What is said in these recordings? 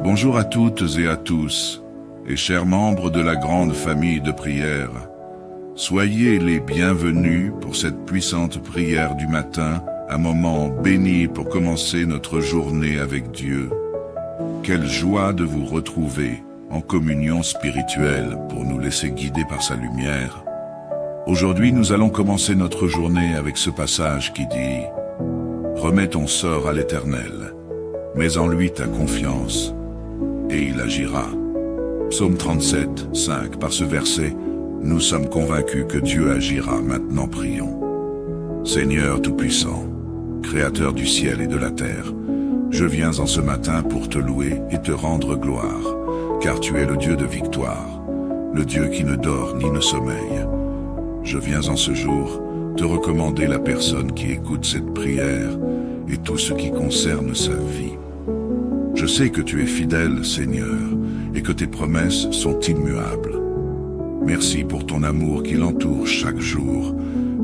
Bonjour à toutes et à tous, et chers membres de la grande famille de prière. Soyez les bienvenus pour cette puissante prière du matin, un moment béni pour commencer notre journée avec Dieu. Quelle joie de vous retrouver en communion spirituelle pour nous laisser guider par sa lumière. Aujourd'hui, nous allons commencer notre journée avec ce passage qui dit « Remets ton sort à l'Éternel, mets en lui ta confiance, et il agira. » Psaume 37, 5. Par ce verset, nous sommes convaincus que Dieu agira. Maintenant prions. Seigneur Tout-Puissant, Créateur du ciel et de la terre, je viens en ce matin pour te louer et te rendre gloire, car tu es le Dieu de victoire, le Dieu qui ne dort ni ne sommeille. Je viens en ce jour te recommander la personne qui écoute cette prière et tout ce qui concerne sa vie. Je sais que tu es fidèle, Seigneur, et que tes promesses sont immuables. Merci pour ton amour qui l'entoure chaque jour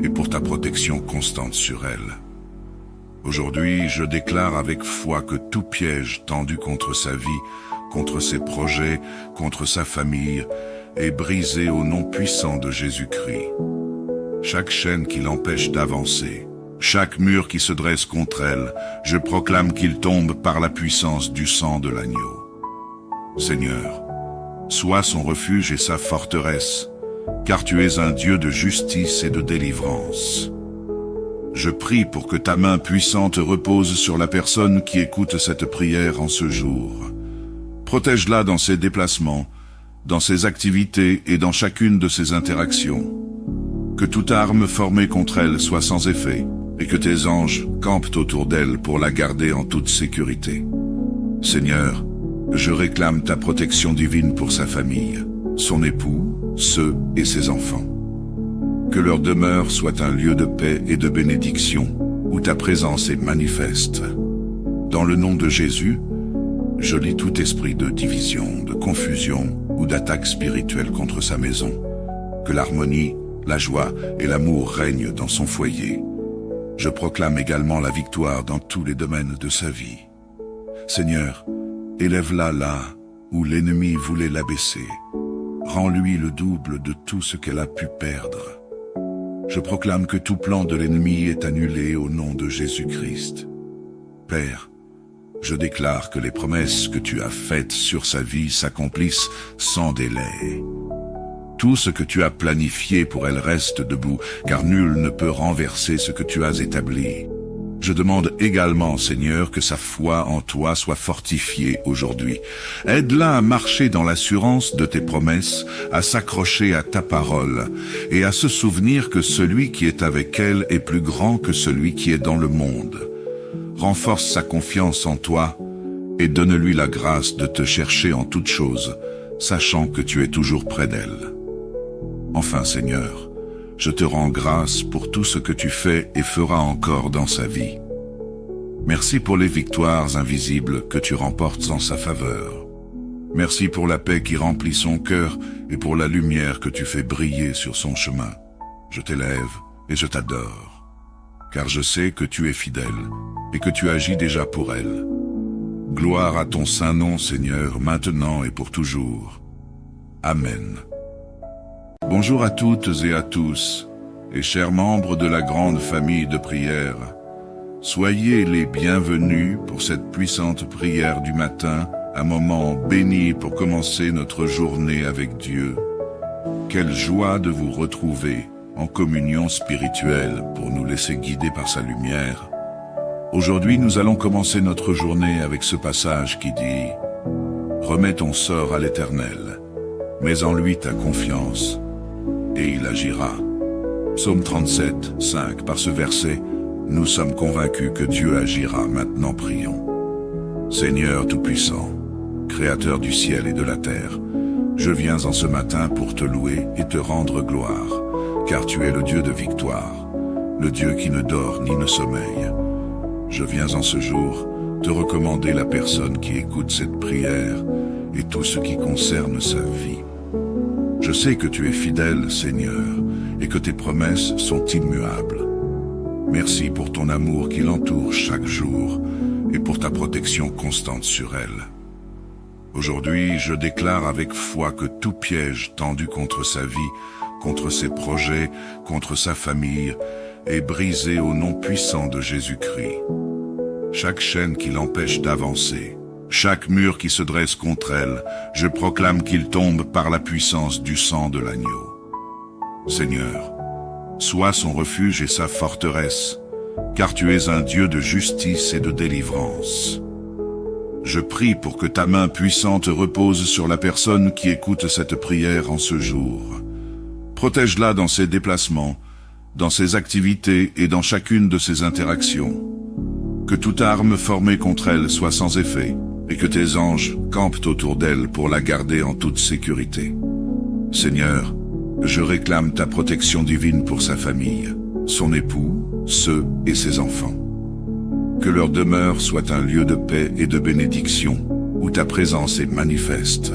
et pour ta protection constante sur elle. Aujourd'hui, je déclare avec foi que tout piège tendu contre sa vie, contre ses projets, contre sa famille, est brisé au nom puissant de Jésus-Christ. Chaque chaîne qui l'empêche d'avancer, chaque mur qui se dresse contre elle, je proclame qu'il tombe par la puissance du sang de l'agneau. Seigneur, sois son refuge et sa forteresse, car tu es un Dieu de justice et de délivrance. Je prie pour que ta main puissante repose sur la personne qui écoute cette prière en ce jour. Protège-la dans ses déplacements, dans ses activités et dans chacune de ses interactions. Que toute arme formée contre elle soit sans effet, et que tes anges campent autour d'elle pour la garder en toute sécurité. Seigneur, je réclame ta protection divine pour sa famille, son époux, ceux et ses enfants. Que leur demeure soit un lieu de paix et de bénédiction, où ta présence est manifeste. Dans le nom de Jésus, je lis tout esprit de division, de confusion ou d'attaque spirituelle contre sa maison. Que l'harmonie, la joie et l'amour règnent dans son foyer. Je proclame également la victoire dans tous les domaines de sa vie. Seigneur, élève-la là où l'ennemi voulait l'abaisser. Rends-lui le double de tout ce qu'elle a pu perdre. Je proclame que tout plan de l'ennemi est annulé au nom de Jésus-Christ. Père, je déclare que les promesses que tu as faites sur sa vie s'accomplissent sans délai. Tout ce que tu as planifié pour elle reste debout, car nul ne peut renverser ce que tu as établi. Je demande également, Seigneur, que sa foi en toi soit fortifiée aujourd'hui. Aide-la à marcher dans l'assurance de tes promesses, à s'accrocher à ta parole, et à se souvenir que celui qui est avec elle est plus grand que celui qui est dans le monde. Renforce sa confiance en toi, et donne-lui la grâce de te chercher en toutes choses, sachant que tu es toujours près d'elle. Enfin, Seigneur, je te rends grâce pour tout ce que tu fais et feras encore dans sa vie. Merci pour les victoires invisibles que tu remportes en sa faveur. Merci pour la paix qui remplit son cœur et pour la lumière que tu fais briller sur son chemin. Je t'élève et je t'adore, car je sais que tu es fidèle et que tu agis déjà pour elle. Gloire à ton saint nom, Seigneur, maintenant et pour toujours. Amen. Bonjour à toutes et à tous, et chers membres de la grande famille de prière. Soyez les bienvenus pour cette puissante prière du matin, un moment béni pour commencer notre journée avec Dieu. Quelle joie de vous retrouver en communion spirituelle pour nous laisser guider par sa lumière. Aujourd'hui, nous allons commencer notre journée avec ce passage qui dit « Remets ton sort à l'Éternel, mets en lui ta confiance, et il agira. » Psaume 37, 5. Par ce verset, nous sommes convaincus que Dieu agira. Maintenant prions. Seigneur Tout-Puissant, Créateur du ciel et de la terre, je viens en ce matin pour te louer et te rendre gloire, car tu es le Dieu de victoire, le Dieu qui ne dort ni ne sommeille. Je viens en ce jour te recommander la personne qui écoute cette prière et tout ce qui concerne sa vie. Je sais que tu es fidèle, Seigneur, et que tes promesses sont immuables. Merci pour ton amour qui l'entoure chaque jour et pour ta protection constante sur elle. Aujourd'hui, je déclare avec foi que tout piège tendu contre sa vie, contre ses projets, contre sa famille, est brisé au nom puissant de Jésus-Christ. Chaque chaîne qui l'empêche d'avancer, chaque mur qui se dresse contre elle, je proclame qu'il tombe par la puissance du sang de l'agneau. Seigneur, sois son refuge et sa forteresse, car tu es un Dieu de justice et de délivrance. Je prie pour que ta main puissante repose sur la personne qui écoute cette prière en ce jour. Protège-la dans ses déplacements, dans ses activités et dans chacune de ses interactions. Que toute arme formée contre elle soit sans effet, et que tes anges campent autour d'elle pour la garder en toute sécurité. Seigneur, je réclame ta protection divine pour sa famille, son époux, ceux et ses enfants. Que leur demeure soit un lieu de paix et de bénédiction, où ta présence est manifeste.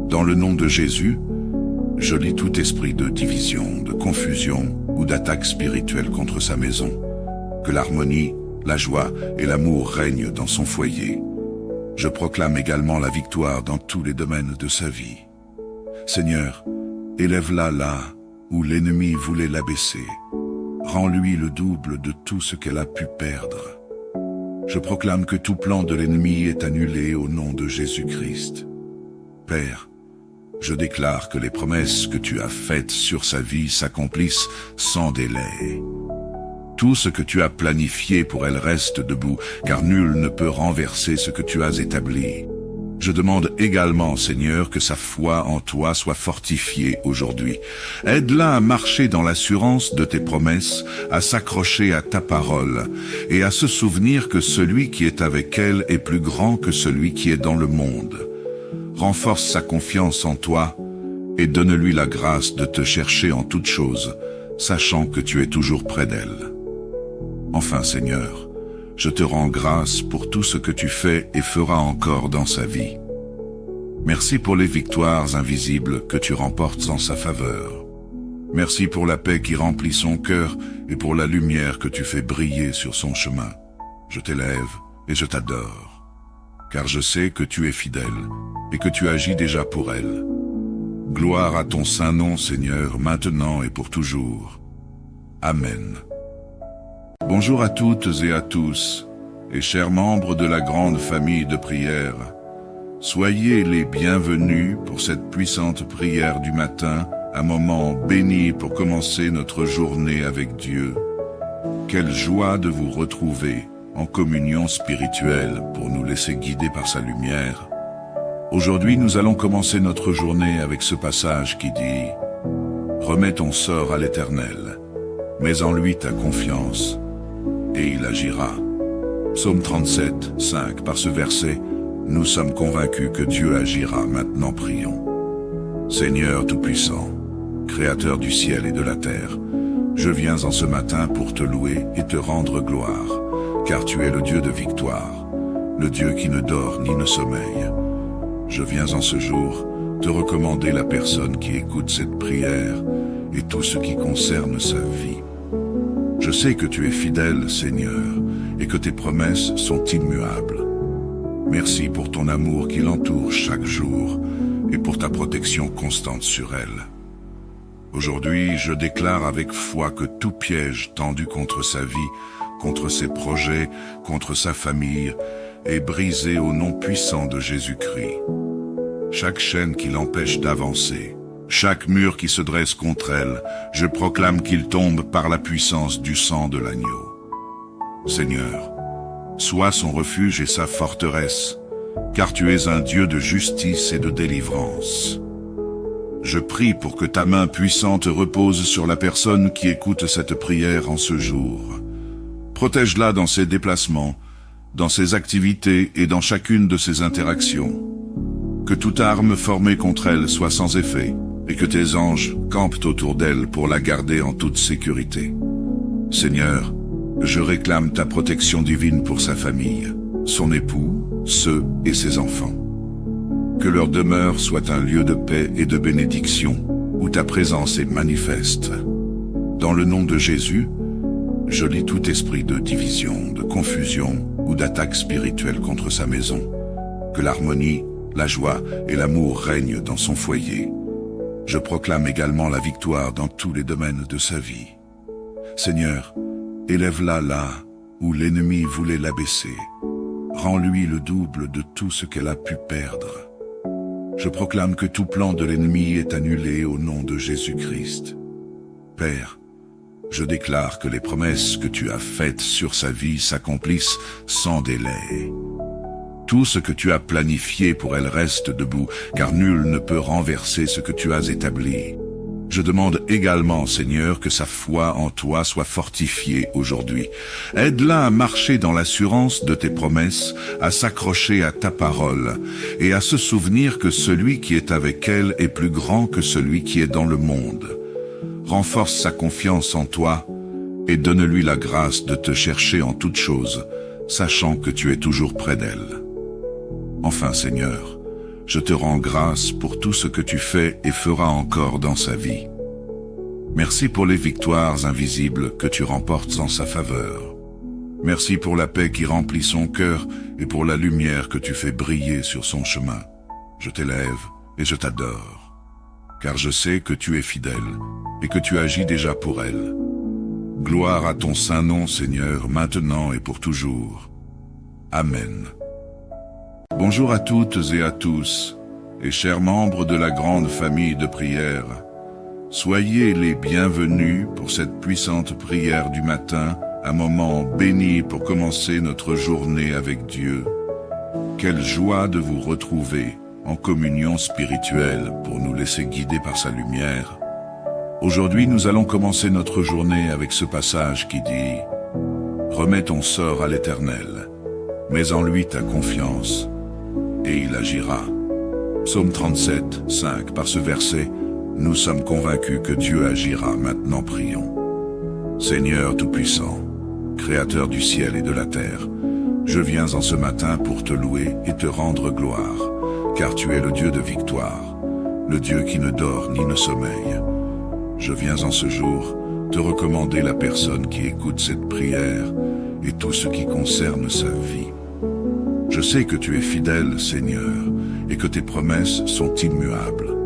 Dans le nom de Jésus, je lis tout esprit de division, de confusion ou d'attaque spirituelle contre sa maison. Que l'harmonie, la joie et l'amour règnent dans son foyer. Je proclame également la victoire dans tous les domaines de sa vie. Seigneur, élève-la là où l'ennemi voulait l'abaisser. Rends-lui le double de tout ce qu'elle a pu perdre. Je proclame que tout plan de l'ennemi est annulé au nom de Jésus-Christ. Père, je déclare que les promesses que tu as faites sur sa vie s'accomplissent sans délai. Tout ce que tu as planifié pour elle reste debout, car nul ne peut renverser ce que tu as établi. Je demande également, Seigneur, que sa foi en toi soit fortifiée aujourd'hui. Aide-la à marcher dans l'assurance de tes promesses, à s'accrocher à ta parole, et à se souvenir que celui qui est avec elle est plus grand que celui qui est dans le monde. Renforce sa confiance en toi, et donne-lui la grâce de te chercher en toutes choses, sachant que tu es toujours près d'elle. Enfin, Seigneur, je te rends grâce pour tout ce que tu fais et feras encore dans sa vie. Merci pour les victoires invisibles que tu remportes en sa faveur. Merci pour la paix qui remplit son cœur et pour la lumière que tu fais briller sur son chemin. Je t'élève et je t'adore, car je sais que tu es fidèle et que tu agis déjà pour elle. Gloire à ton saint nom, Seigneur, maintenant et pour toujours. Amen. Bonjour à toutes et à tous, et chers membres de la grande famille de prière. Soyez les bienvenus pour cette puissante prière du matin, un moment béni pour commencer notre journée avec Dieu. Quelle joie de vous retrouver en communion spirituelle pour nous laisser guider par sa lumière. Aujourd'hui, nous allons commencer notre journée avec ce passage qui dit « Remets ton sort à l'Éternel, mets en lui ta confiance, et il agira. » Psaume 37, 5. Par ce verset, nous sommes convaincus que Dieu agira. Maintenant prions. Seigneur Tout-Puissant, Créateur du ciel et de la terre, je viens en ce matin pour te louer et te rendre gloire, car tu es le Dieu de victoire, le Dieu qui ne dort ni ne sommeille. Je viens en ce jour te recommander la personne qui écoute cette prière et tout ce qui concerne sa vie. Je sais que tu es fidèle, Seigneur, et que tes promesses sont immuables. Merci pour ton amour qui l'entoure chaque jour et pour ta protection constante sur elle. Aujourd'hui, je déclare avec foi que tout piège tendu contre sa vie, contre ses projets, contre sa famille, est brisé au nom puissant de Jésus-Christ. Chaque chaîne qui l'empêche d'avancer, chaque mur qui se dresse contre elle, je proclame qu'il tombe par la puissance du sang de l'agneau. Seigneur, sois son refuge et sa forteresse, car tu es un Dieu de justice et de délivrance. Je prie pour que ta main puissante repose sur la personne qui écoute cette prière en ce jour. Protège-la dans ses déplacements, dans ses activités et dans chacune de ses interactions. Que toute arme formée contre elle soit sans effet, et que tes anges campent autour d'elle pour la garder en toute sécurité. Seigneur, je réclame ta protection divine pour sa famille, son époux, ceux et ses enfants. Que leur demeure soit un lieu de paix et de bénédiction, où ta présence est manifeste. Dans le nom de Jésus, je lis tout esprit de division, de confusion ou d'attaque spirituelle contre sa maison. Que l'harmonie, la joie et l'amour règnent dans son foyer. Je proclame également la victoire dans tous les domaines de sa vie. Seigneur, élève-la là où l'ennemi voulait l'abaisser. Rends-lui le double de tout ce qu'elle a pu perdre. Je proclame que tout plan de l'ennemi est annulé au nom de Jésus-Christ. Père, je déclare que les promesses que tu as faites sur sa vie s'accomplissent sans délai. Tout ce que tu as planifié pour elle reste debout, car nul ne peut renverser ce que tu as établi. Je demande également, Seigneur, que sa foi en toi soit fortifiée aujourd'hui. Aide-la à marcher dans l'assurance de tes promesses, à s'accrocher à ta parole, et à se souvenir que celui qui est avec elle est plus grand que celui qui est dans le monde. Renforce sa confiance en toi, et donne-lui la grâce de te chercher en toutes choses, sachant que tu es toujours près d'elle. Enfin, Seigneur, je te rends grâce pour tout ce que tu fais et feras encore dans sa vie. Merci pour les victoires invisibles que tu remportes en sa faveur. Merci pour la paix qui remplit son cœur et pour la lumière que tu fais briller sur son chemin. Je t'élève et je t'adore, car je sais que tu es fidèle et que tu agis déjà pour elle. Gloire à ton saint nom, Seigneur, maintenant et pour toujours. Amen. Bonjour à toutes et à tous, et chers membres de la grande famille de prière. Soyez les bienvenus pour cette puissante prière du matin, un moment béni pour commencer notre journée avec Dieu. Quelle joie de vous retrouver en communion spirituelle pour nous laisser guider par sa lumière. Aujourd'hui, nous allons commencer notre journée avec ce passage qui dit « Remets ton sort à l'Éternel, mets en lui ta confiance, et il agira. » Psaume 37, 5. Par ce verset, nous sommes convaincus que Dieu agira. Maintenant prions. Seigneur Tout-Puissant, Créateur du ciel et de la terre, je viens en ce matin pour te louer et te rendre gloire, car tu es le Dieu de victoire, le Dieu qui ne dort ni ne sommeille. Je viens en ce jour te recommander la personne qui écoute cette prière et tout ce qui concerne sa vie. Je sais que tu es fidèle, Seigneur, et que tes promesses sont immuables.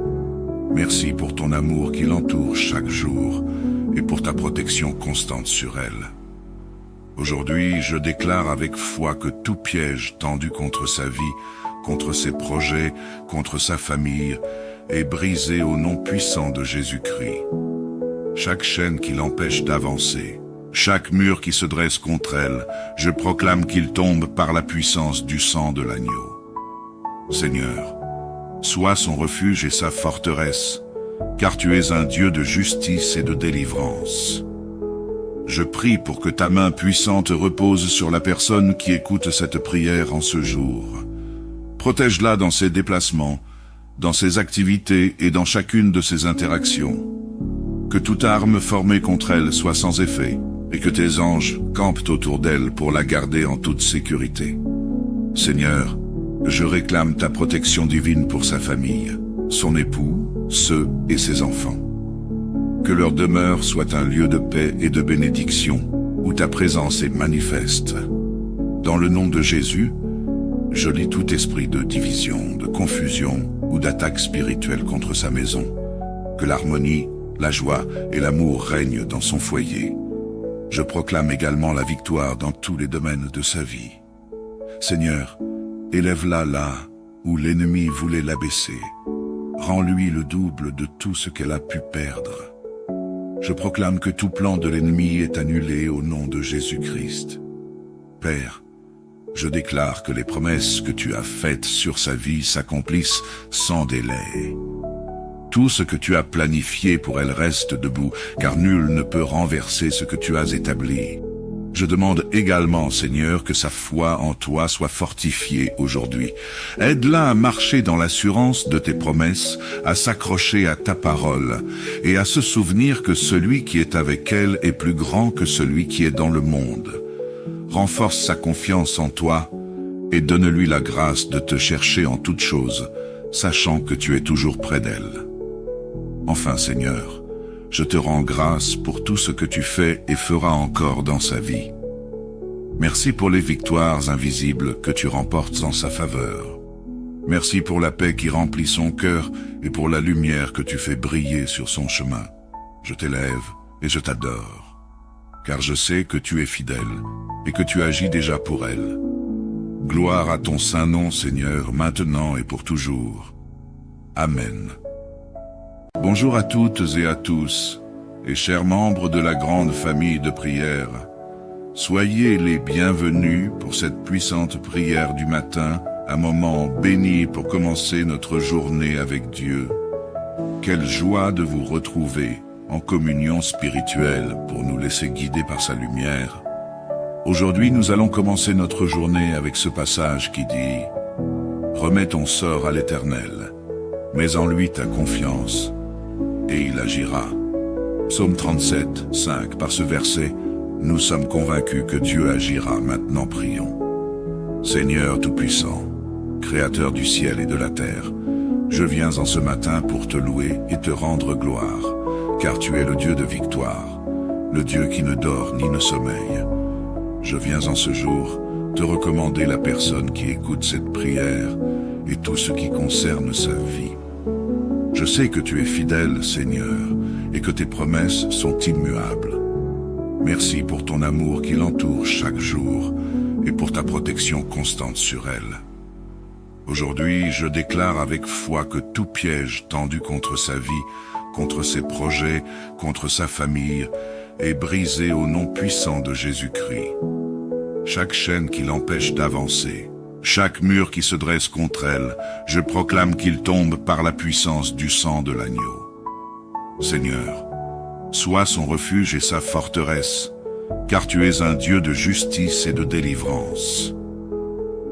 Merci pour ton amour qui l'entoure chaque jour et pour ta protection constante sur elle. Aujourd'hui, je déclare avec foi que tout piège tendu contre sa vie, contre ses projets, contre sa famille, est brisé au nom puissant de Jésus-Christ. Chaque chaîne qui l'empêche d'avancer, chaque mur qui se dresse contre elle, je proclame qu'il tombe par la puissance du sang de l'agneau. Seigneur, sois son refuge et sa forteresse, car tu es un Dieu de justice et de délivrance. Je prie pour que ta main puissante repose sur la personne qui écoute cette prière en ce jour. Protège-la dans ses déplacements, dans ses activités et dans chacune de ses interactions. Que toute arme formée contre elle soit sans effet, et que tes anges campent autour d'elle pour la garder en toute sécurité. Seigneur, je réclame ta protection divine pour sa famille, son époux, ceux et ses enfants. Que leur demeure soit un lieu de paix et de bénédiction, où ta présence est manifeste. Dans le nom de Jésus, je lis tout esprit de division, de confusion ou d'attaque spirituelle contre sa maison. Que l'harmonie, la joie et l'amour règnent dans son foyer. Je proclame également la victoire dans tous les domaines de sa vie. Seigneur, élève-la là où l'ennemi voulait l'abaisser. Rends-lui le double de tout ce qu'elle a pu perdre. Je proclame que tout plan de l'ennemi est annulé au nom de Jésus-Christ. Père, je déclare que les promesses que tu as faites sur sa vie s'accomplissent sans délai. Tout ce que tu as planifié pour elle reste debout, car nul ne peut renverser ce que tu as établi. Je demande également, Seigneur, que sa foi en toi soit fortifiée aujourd'hui. Aide-la à marcher dans l'assurance de tes promesses, à s'accrocher à ta parole, et à se souvenir que celui qui est avec elle est plus grand que celui qui est dans le monde. Renforce sa confiance en toi, et donne-lui la grâce de te chercher en toutes choses, sachant que tu es toujours près d'elle. Enfin, Seigneur, je te rends grâce pour tout ce que tu fais et feras encore dans sa vie. Merci pour les victoires invisibles que tu remportes en sa faveur. Merci pour la paix qui remplit son cœur et pour la lumière que tu fais briller sur son chemin. Je t'élève et je t'adore, car je sais que tu es fidèle et que tu agis déjà pour elle. Gloire à ton saint nom, Seigneur, maintenant et pour toujours. Amen. Bonjour à toutes et à tous, et chers membres de la grande famille de prière. Soyez les bienvenus pour cette puissante prière du matin, un moment béni pour commencer notre journée avec Dieu. Quelle joie de vous retrouver en communion spirituelle pour nous laisser guider par sa lumière. Aujourd'hui, nous allons commencer notre journée avec ce passage qui dit « Remets ton sort à l'Éternel, mets en lui ta confiance, et il agira. » Psaume 37, 5. Par ce verset, nous sommes convaincus que Dieu agira. Maintenant prions. Seigneur Tout-Puissant, Créateur du ciel et de la terre, je viens en ce matin pour te louer et te rendre gloire, car tu es le Dieu de victoire, le Dieu qui ne dort ni ne sommeille. Je viens en ce jour te recommander la personne qui écoute cette prière et tout ce qui concerne sa vie. Je sais que tu es fidèle, Seigneur, et que tes promesses sont immuables. Merci pour ton amour qui l'entoure chaque jour et pour ta protection constante sur elle. Aujourd'hui, je déclare avec foi que tout piège tendu contre sa vie, contre ses projets, contre sa famille, est brisé au nom puissant de Jésus-Christ. Chaque chaîne qui l'empêche d'avancer, chaque mur qui se dresse contre elle, je proclame qu'il tombe par la puissance du sang de l'agneau. Seigneur, sois son refuge et sa forteresse, car tu es un Dieu de justice et de délivrance.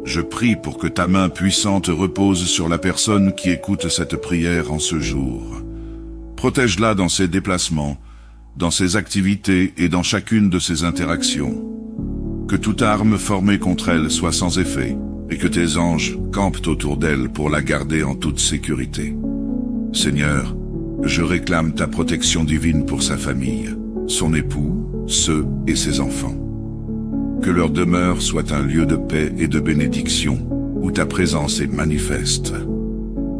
Je prie pour que ta main puissante repose sur la personne qui écoute cette prière en ce jour. Protège-la dans ses déplacements, dans ses activités et dans chacune de ses interactions. Que toute arme formée contre elle soit sans effet, et que tes anges campent autour d'elle pour la garder en toute sécurité. Seigneur, je réclame ta protection divine pour sa famille, son époux, ceux et ses enfants. Que leur demeure soit un lieu de paix et de bénédiction, où ta présence est manifeste.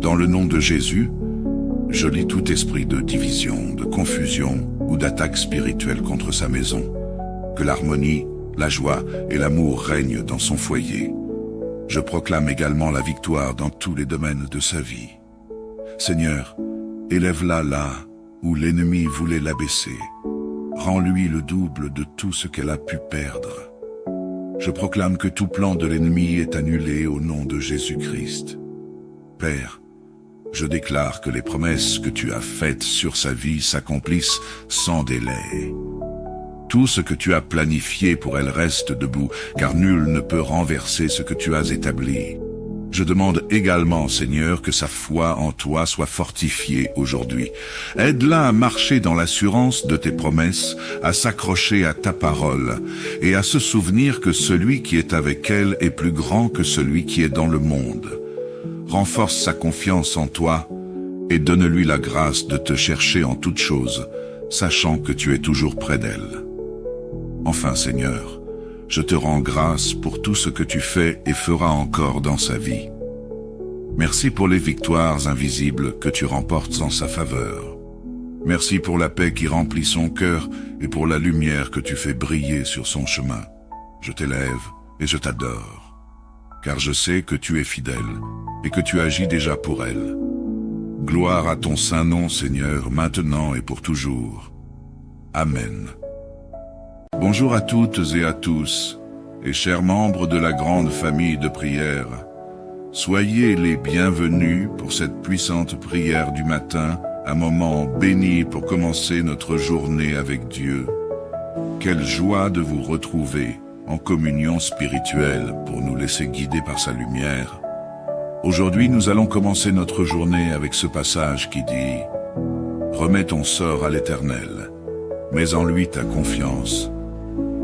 Dans le nom de Jésus, je lis tout esprit de division, de confusion ou d'attaque spirituelle contre sa maison. Que l'harmonie, la joie et l'amour règnent dans son foyer. Je proclame également la victoire dans tous les domaines de sa vie. Seigneur, élève-la là où l'ennemi voulait l'abaisser. Rends-lui le double de tout ce qu'elle a pu perdre. Je proclame que tout plan de l'ennemi est annulé au nom de Jésus-Christ. Père, je déclare que les promesses que tu as faites sur sa vie s'accomplissent sans délai. Tout ce que tu as planifié pour elle reste debout, car nul ne peut renverser ce que tu as établi. Je demande également, Seigneur, que sa foi en toi soit fortifiée aujourd'hui. Aide-la à marcher dans l'assurance de tes promesses, à s'accrocher à ta parole, et à se souvenir que celui qui est avec elle est plus grand que celui qui est dans le monde. Renforce sa confiance en toi, et donne-lui la grâce de te chercher en toutes choses, sachant que tu es toujours près d'elle. Enfin, Seigneur, je te rends grâce pour tout ce que tu fais et feras encore dans sa vie. Merci pour les victoires invisibles que tu remportes en sa faveur. Merci pour la paix qui remplit son cœur et pour la lumière que tu fais briller sur son chemin. Je t'élève et je t'adore, car je sais que tu es fidèle et que tu agis déjà pour elle. Gloire à ton saint nom, Seigneur, maintenant et pour toujours. Amen. Bonjour à toutes et à tous, et chers membres de la grande famille de prière. Soyez les bienvenus pour cette puissante prière du matin, un moment béni pour commencer notre journée avec Dieu. Quelle joie de vous retrouver en communion spirituelle pour nous laisser guider par sa lumière. Aujourd'hui, nous allons commencer notre journée avec ce passage qui dit « Remets ton sort à l'Éternel, mets en lui ta confiance,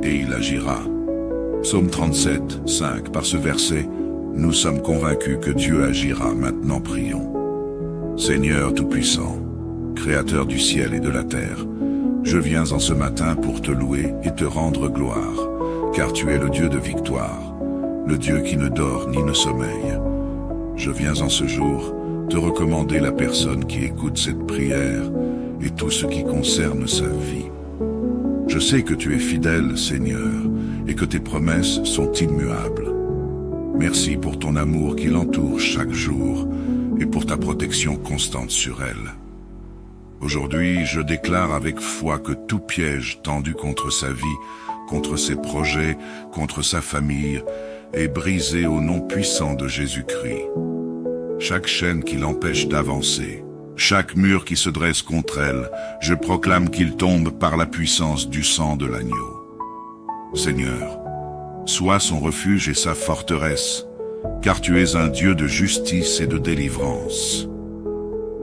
et il agira. » Psaume 37, 5. Par ce verset, nous sommes convaincus que Dieu agira. Maintenant prions. Seigneur Tout-Puissant, Créateur du ciel et de la terre, je viens en ce matin pour te louer et te rendre gloire, car tu es le Dieu de victoire, le Dieu qui ne dort ni ne sommeille. Je viens en ce jour te recommander la personne qui écoute cette prière et tout ce qui concerne sa vie. Je sais que tu es fidèle, Seigneur, et que tes promesses sont immuables. Merci pour ton amour qui l'entoure chaque jour et pour ta protection constante sur elle. Aujourd'hui, je déclare avec foi que tout piège tendu contre sa vie, contre ses projets, contre sa famille, est brisé au nom puissant de Jésus-Christ. Chaque chaîne qui l'empêche d'avancer, chaque mur qui se dresse contre elle, je proclame qu'il tombe par la puissance du sang de l'agneau. Seigneur, sois son refuge et sa forteresse, car tu es un Dieu de justice et de délivrance.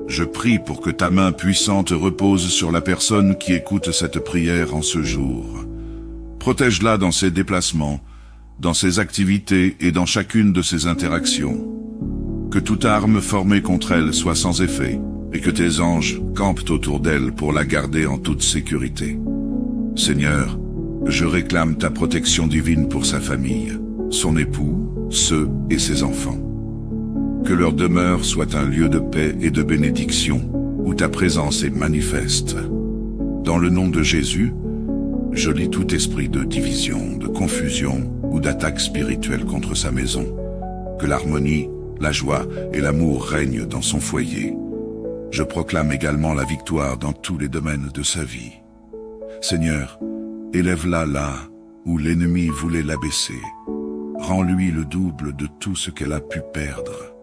Je prie pour que ta main puissante repose sur la personne qui écoute cette prière en ce jour. Protège-la dans ses déplacements, dans ses activités et dans chacune de ses interactions. Que toute arme formée contre elle soit sans effet, et que tes anges campent autour d'elle pour la garder en toute sécurité. Seigneur, je réclame ta protection divine pour sa famille, son époux, ceux et ses enfants. Que leur demeure soit un lieu de paix et de bénédiction, où ta présence est manifeste. Dans le nom de Jésus, je lis tout esprit de division, de confusion ou d'attaque spirituelle contre sa maison. Que l'harmonie, la joie et l'amour règnent dans son foyer. Je proclame également la victoire dans tous les domaines de sa vie. Seigneur, élève-la là où l'ennemi voulait l'abaisser. Rends-lui le double de tout ce qu'elle a pu perdre.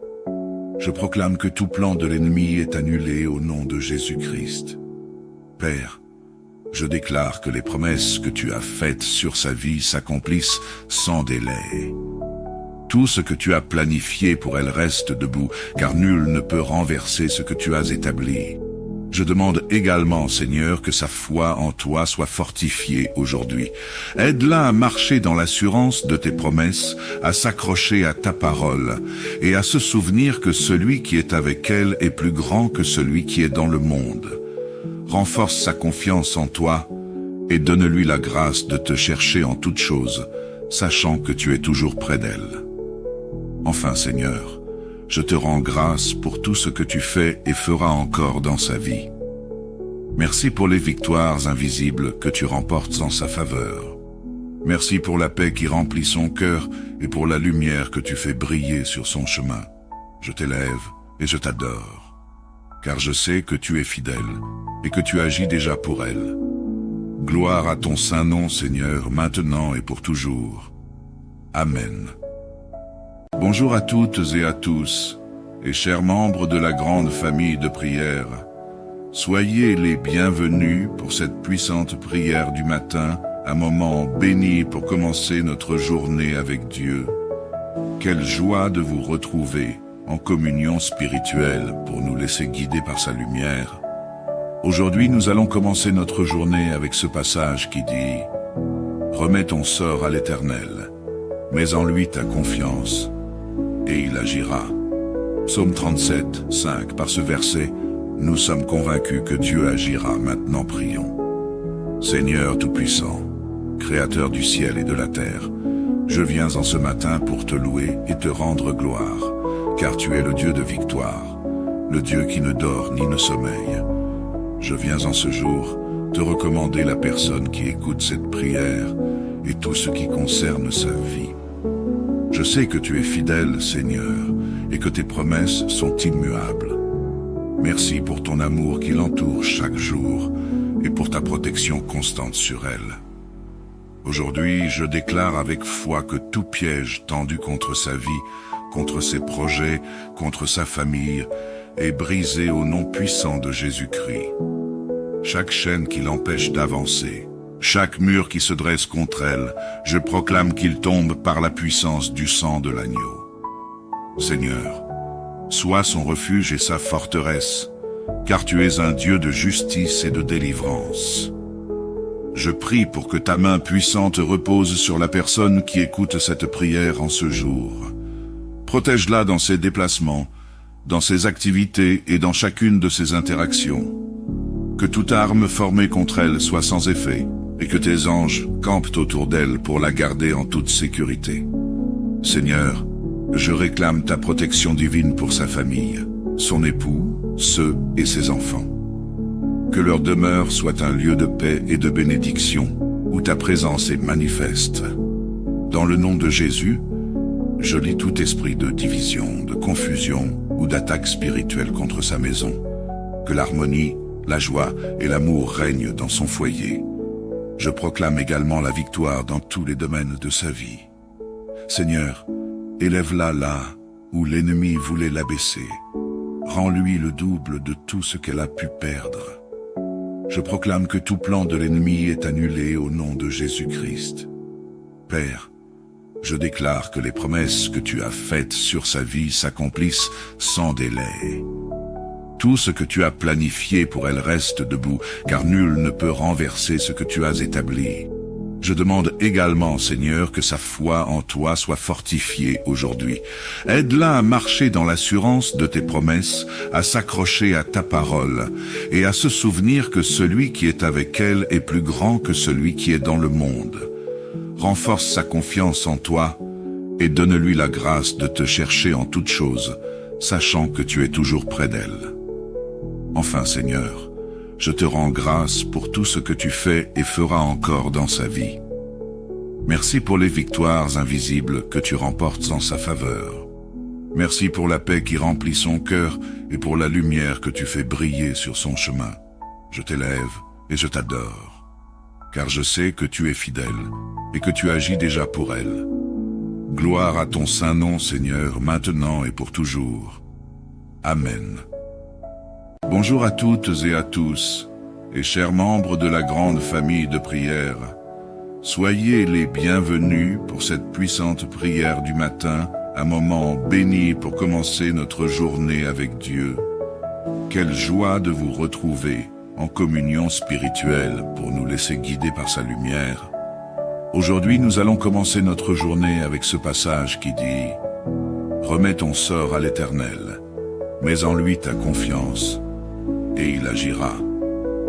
Je proclame que tout plan de l'ennemi est annulé au nom de Jésus-Christ. Père, je déclare que les promesses que tu as faites sur sa vie s'accomplissent sans délai. Tout ce que tu as planifié pour elle reste debout, car nul ne peut renverser ce que tu as établi. Je demande également, Seigneur, que sa foi en toi soit fortifiée aujourd'hui. Aide-la à marcher dans l'assurance de tes promesses, à s'accrocher à ta parole, et à se souvenir que celui qui est avec elle est plus grand que celui qui est dans le monde. Renforce sa confiance en toi, et donne-lui la grâce de te chercher en toutes choses, sachant que tu es toujours près d'elle. Enfin, Seigneur, je te rends grâce pour tout ce que tu fais et feras encore dans sa vie. Merci pour les victoires invisibles que tu remportes en sa faveur. Merci pour la paix qui remplit son cœur et pour la lumière que tu fais briller sur son chemin. Je t'élève et je t'adore, car je sais que tu es fidèle et que tu agis déjà pour elle. Gloire à ton saint nom, Seigneur, maintenant et pour toujours. Amen. Bonjour à toutes et à tous, et chers membres de la grande famille de prière. Soyez les bienvenus pour cette puissante prière du matin, un moment béni pour commencer notre journée avec Dieu. Quelle joie de vous retrouver en communion spirituelle pour nous laisser guider par sa lumière. Aujourd'hui, nous allons commencer notre journée avec ce passage qui dit « Remets ton sort à l'Éternel, mets en lui ta confiance. » et il agira. Psaume 37, 5. Par ce verset, nous sommes convaincus que Dieu agira. Maintenant prions. Seigneur Tout-Puissant, Créateur du ciel et de la terre, je viens en ce matin pour te louer et te rendre gloire, car tu es le Dieu de victoire, le Dieu qui ne dort ni ne sommeille. Je viens en ce jour te recommander la personne qui écoute cette prière et tout ce qui concerne sa vie. Je sais que tu es fidèle, Seigneur, et que tes promesses sont immuables. Merci pour ton amour qui l'entoure chaque jour et pour ta protection constante sur elle. Aujourd'hui, je déclare avec foi que tout piège tendu contre sa vie, contre ses projets, contre sa famille, est brisé au nom puissant de Jésus-Christ. Chaque chaîne qui l'empêche d'avancer, chaque mur qui se dresse contre elle, je proclame qu'il tombe par la puissance du sang de l'agneau. Seigneur, sois son refuge et sa forteresse, car tu es un Dieu de justice et de délivrance. Je prie pour que ta main puissante repose sur la personne qui écoute cette prière en ce jour. Protège-la dans ses déplacements, dans ses activités et dans chacune de ses interactions. Que toute arme formée contre elle soit sans effet, et que tes anges campent autour d'elle pour la garder en toute sécurité. Seigneur, je réclame ta protection divine pour sa famille, son époux, ceux et ses enfants. Que leur demeure soit un lieu de paix et de bénédiction, où ta présence est manifeste. Dans le nom de Jésus, je lis tout esprit de division, de confusion ou d'attaque spirituelle contre sa maison. Que l'harmonie, la joie et l'amour règnent dans son foyer. Je proclame également la victoire dans tous les domaines de sa vie. Seigneur, élève-la là où l'ennemi voulait l'abaisser. Rends-lui le double de tout ce qu'elle a pu perdre. Je proclame que tout plan de l'ennemi est annulé au nom de Jésus-Christ. Père, je déclare que les promesses que tu as faites sur sa vie s'accomplissent sans délai. Tout ce que tu as planifié pour elle reste debout, car nul ne peut renverser ce que tu as établi. Je demande également, Seigneur, que sa foi en toi soit fortifiée aujourd'hui. Aide-la à marcher dans l'assurance de tes promesses, à s'accrocher à ta parole, et à se souvenir que celui qui est avec elle est plus grand que celui qui est dans le monde. Renforce sa confiance en toi, et donne-lui la grâce de te chercher en toutes choses, sachant que tu es toujours près d'elle. Enfin, Seigneur, je te rends grâce pour tout ce que tu fais et feras encore dans sa vie. Merci pour les victoires invisibles que tu remportes en sa faveur. Merci pour la paix qui remplit son cœur et pour la lumière que tu fais briller sur son chemin. Je t'élève et je t'adore, car je sais que tu es fidèle et que tu agis déjà pour elle. Gloire à ton saint nom, Seigneur, maintenant et pour toujours. Amen. Bonjour à toutes et à tous, et chers membres de la grande famille de prière. Soyez les bienvenus pour cette puissante prière du matin, un moment béni pour commencer notre journée avec Dieu. Quelle joie de vous retrouver en communion spirituelle pour nous laisser guider par sa lumière. Aujourd'hui, nous allons commencer notre journée avec ce passage qui dit « Remets ton sort à l'Éternel, mets en lui ta confiance, et il agira. »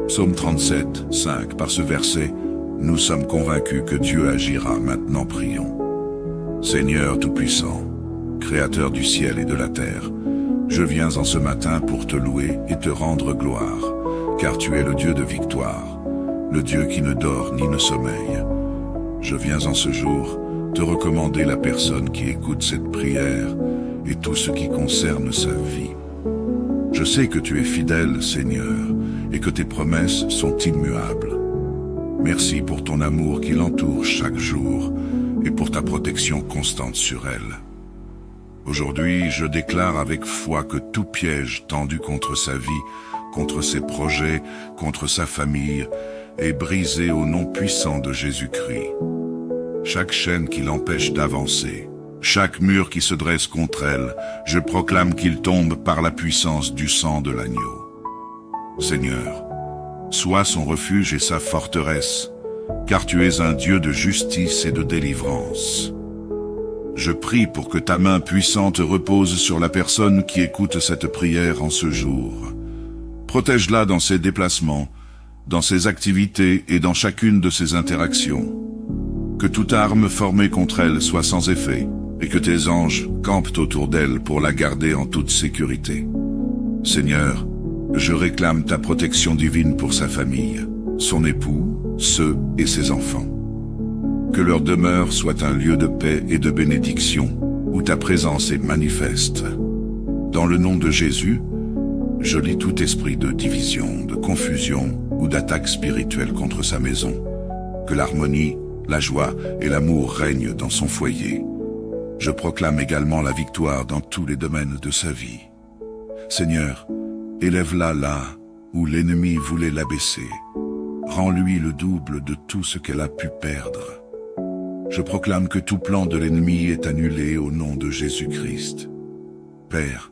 Psaume 37, 5. Par ce verset, nous sommes convaincus que Dieu agira. Maintenant prions. Seigneur Tout-Puissant, Créateur du ciel et de la terre, je viens en ce matin pour te louer et te rendre gloire, car tu es le Dieu de victoire, le Dieu qui ne dort ni ne sommeille. Je viens en ce jour te recommander la personne qui écoute cette prière et tout ce qui concerne sa vie. Je sais que tu es fidèle, Seigneur, et que tes promesses sont immuables. Merci pour ton amour qui l'entoure chaque jour et pour ta protection constante sur elle. Aujourd'hui, je déclare avec foi que tout piège tendu contre sa vie, contre ses projets, contre sa famille, est brisé au nom puissant de Jésus-Christ. Chaque chaîne qui l'empêche d'avancer, chaque mur qui se dresse contre elle, je proclame qu'il tombe par la puissance du sang de l'agneau. Seigneur, sois son refuge et sa forteresse, car tu es un Dieu de justice et de délivrance. Je prie pour que ta main puissante repose sur la personne qui écoute cette prière en ce jour. Protège-la dans ses déplacements, dans ses activités et dans chacune de ses interactions. Que toute arme formée contre elle soit sans effet, et que tes anges campent autour d'elle pour la garder en toute sécurité. Seigneur, je réclame ta protection divine pour sa famille, son époux, ceux et ses enfants. Que leur demeure soit un lieu de paix et de bénédiction, où ta présence est manifeste. Dans le nom de Jésus, je lis tout esprit de division, de confusion ou d'attaque spirituelle contre sa maison. Que l'harmonie, la joie et l'amour règnent dans son foyer. Je proclame également la victoire dans tous les domaines de sa vie. Seigneur, élève-la là où l'ennemi voulait l'abaisser. Rends-lui le double de tout ce qu'elle a pu perdre. Je proclame que tout plan de l'ennemi est annulé au nom de Jésus-Christ. Père,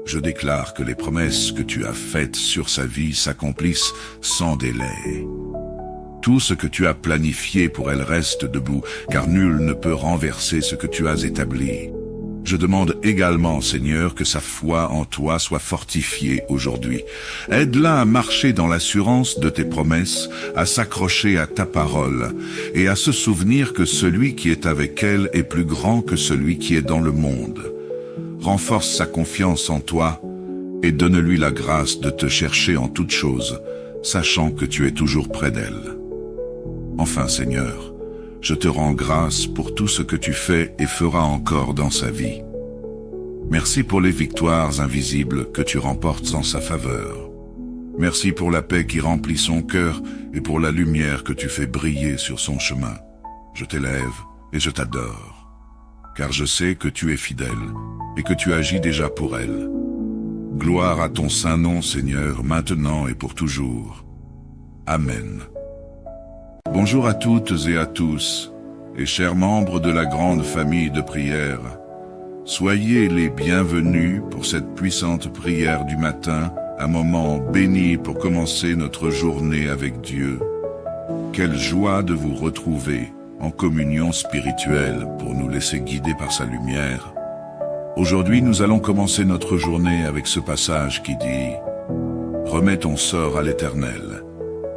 je déclare que les promesses que tu as faites sur sa vie s'accomplissent sans délai. Tout ce que tu as planifié pour elle reste debout, car nul ne peut renverser ce que tu as établi. Je demande également, Seigneur, que sa foi en toi soit fortifiée aujourd'hui. Aide-la à marcher dans l'assurance de tes promesses, à s'accrocher à ta parole, et à se souvenir que celui qui est avec elle est plus grand que celui qui est dans le monde. Renforce sa confiance en toi, et donne-lui la grâce de te chercher en toutes choses, sachant que tu es toujours près d'elle. Enfin, Seigneur, je te rends grâce pour tout ce que tu fais et feras encore dans sa vie. Merci pour les victoires invisibles que tu remportes en sa faveur. Merci pour la paix qui remplit son cœur et pour la lumière que tu fais briller sur son chemin. Je t'élève et je t'adore, car je sais que tu es fidèle et que tu agis déjà pour elle. Gloire à ton saint nom, Seigneur, maintenant et pour toujours. Amen. Bonjour à toutes et à tous, et chers membres de la grande famille de prière. Soyez les bienvenus pour cette puissante prière du matin, un moment béni pour commencer notre journée avec Dieu. Quelle joie de vous retrouver en communion spirituelle pour nous laisser guider par sa lumière. Aujourd'hui, nous allons commencer notre journée avec ce passage qui dit « Remets ton sort à l'Éternel,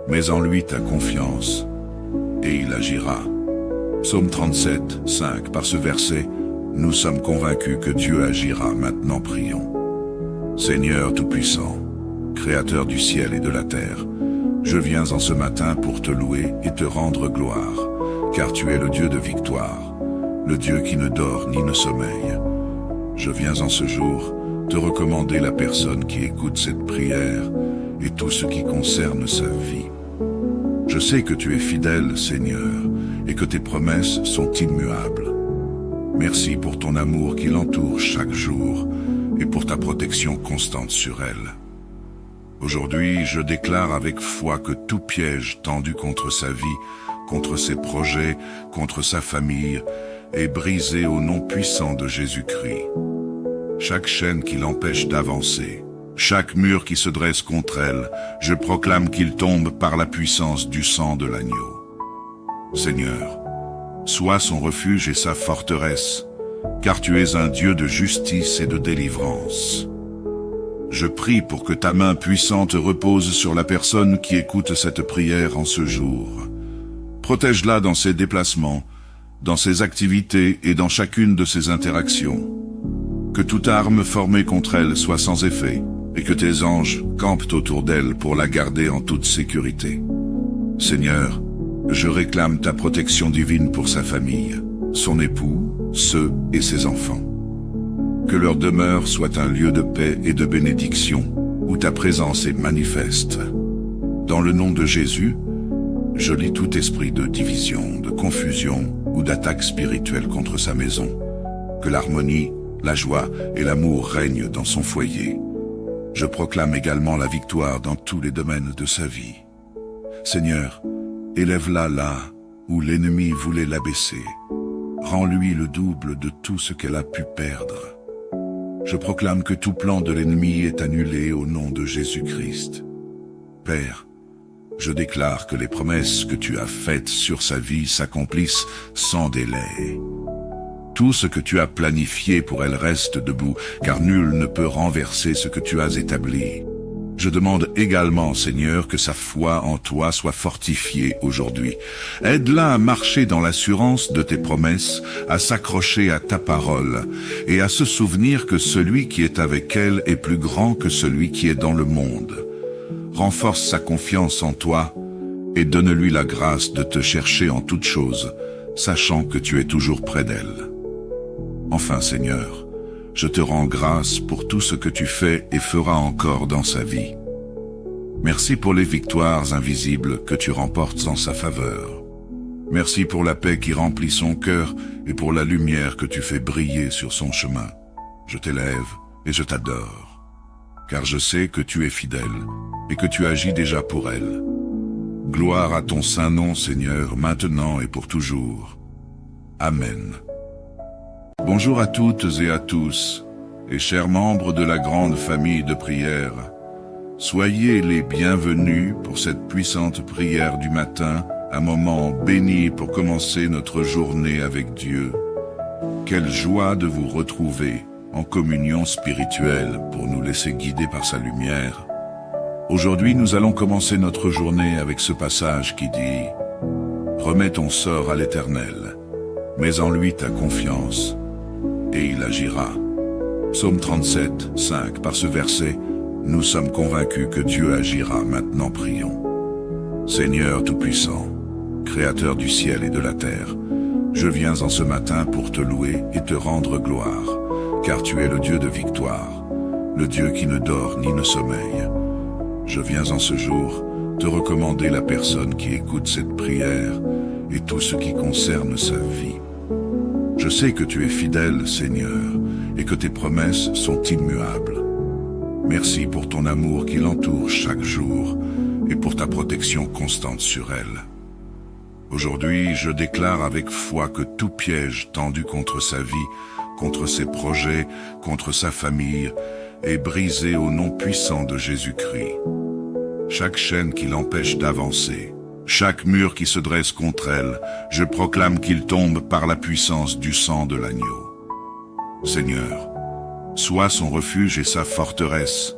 mets en lui ta confiance, et il agira. » Psaume 37, 5. Par ce verset, nous sommes convaincus que Dieu agira. Maintenant prions. Seigneur Tout-Puissant, Créateur du ciel et de la terre, je viens en ce matin pour te louer et te rendre gloire, car tu es le Dieu de victoire, le Dieu qui ne dort ni ne sommeille. Je viens en ce jour te recommander la personne qui écoute cette prière et tout ce qui concerne sa vie. Je sais que tu es fidèle, Seigneur, et que tes promesses sont immuables. Merci pour ton amour qui l'entoure chaque jour et pour ta protection constante sur elle. Aujourd'hui, je déclare avec foi que tout piège tendu contre sa vie, contre ses projets, contre sa famille, est brisé au nom puissant de Jésus-Christ. Chaque chaîne qui l'empêche d'avancer, chaque mur qui se dresse contre elle, je proclame qu'il tombe par la puissance du sang de l'agneau. Seigneur, sois son refuge et sa forteresse, car tu es un Dieu de justice et de délivrance. Je prie pour que ta main puissante repose sur la personne qui écoute cette prière en ce jour. Protège-la dans ses déplacements, dans ses activités et dans chacune de ses interactions. Que toute arme formée contre elle soit sans effet, et que tes anges campent autour d'elle pour la garder en toute sécurité. Seigneur, je réclame ta protection divine pour sa famille, son époux, ceux et ses enfants. Que leur demeure soit un lieu de paix et de bénédiction, où ta présence est manifeste. Dans le nom de Jésus, je lis tout esprit de division, de confusion ou d'attaque spirituelle contre sa maison. Que l'harmonie, la joie et l'amour règnent dans son foyer. Je proclame également la victoire dans tous les domaines de sa vie. Seigneur, élève-la là où l'ennemi voulait l'abaisser. Rends-lui le double de tout ce qu'elle a pu perdre. Je proclame que tout plan de l'ennemi est annulé au nom de Jésus-Christ. Père, je déclare que les promesses que tu as faites sur sa vie s'accomplissent sans délai. Tout ce que tu as planifié pour elle reste debout, car nul ne peut renverser ce que tu as établi. Je demande également, Seigneur, que sa foi en toi soit fortifiée aujourd'hui. Aide-la à marcher dans l'assurance de tes promesses, à s'accrocher à ta parole, et à se souvenir que celui qui est avec elle est plus grand que celui qui est dans le monde. Renforce sa confiance en toi, et donne-lui la grâce de te chercher en toutes choses, sachant que tu es toujours près d'elle. Enfin, Seigneur, je te rends grâce pour tout ce que tu fais et feras encore dans sa vie. Merci pour les victoires invisibles que tu remportes en sa faveur. Merci pour la paix qui remplit son cœur et pour la lumière que tu fais briller sur son chemin. Je t'élève et je t'adore, car je sais que tu es fidèle et que tu agis déjà pour elle. Gloire à ton saint nom, Seigneur, maintenant et pour toujours. Amen. Bonjour à toutes et à tous, et chers membres de la grande famille de prière. Soyez les bienvenus pour cette puissante prière du matin, un moment béni pour commencer notre journée avec Dieu. Quelle joie de vous retrouver en communion spirituelle pour nous laisser guider par sa lumière. Aujourd'hui, nous allons commencer notre journée avec ce passage qui dit « Remets ton sort à l'Éternel, mets en lui ta confiance, et il agira. » Psaume 37, 5. Par ce verset, nous sommes convaincus que Dieu agira. Maintenant prions. Seigneur Tout-Puissant, Créateur du ciel et de la terre, je viens en ce matin pour te louer et te rendre gloire, car tu es le Dieu de victoire, le Dieu qui ne dort ni ne sommeille. Je viens en ce jour te recommander la personne qui écoute cette prière et tout ce qui concerne sa vie. Je sais que tu es fidèle, Seigneur, et que tes promesses sont immuables. Merci pour ton amour qui l'entoure chaque jour et pour ta protection constante sur elle. Aujourd'hui, je déclare avec foi que tout piège tendu contre sa vie, contre ses projets, contre sa famille, est brisé au nom puissant de Jésus-Christ. Chaque chaîne qui l'empêche d'avancer, chaque mur qui se dresse contre elle, je proclame qu'il tombe par la puissance du sang de l'agneau. Seigneur, sois son refuge et sa forteresse,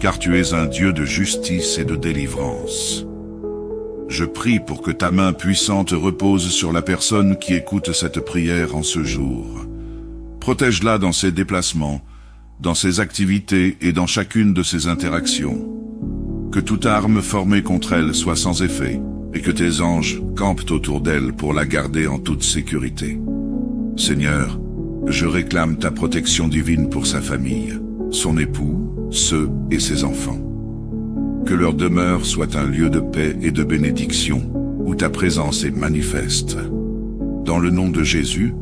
car tu es un Dieu de justice et de délivrance. Je prie pour que ta main puissante repose sur la personne qui écoute cette prière en ce jour. Protège-la dans ses déplacements, dans ses activités et dans chacune de ses interactions. Que toute arme formée contre elle soit sans effet, et que tes anges campent autour d'elle pour la garder en toute sécurité. Seigneur, je réclame ta protection divine pour sa famille, son époux, ceux et ses enfants. Que leur demeure soit un lieu de paix et de bénédiction, où ta présence est manifeste. Dans le nom de Jésus,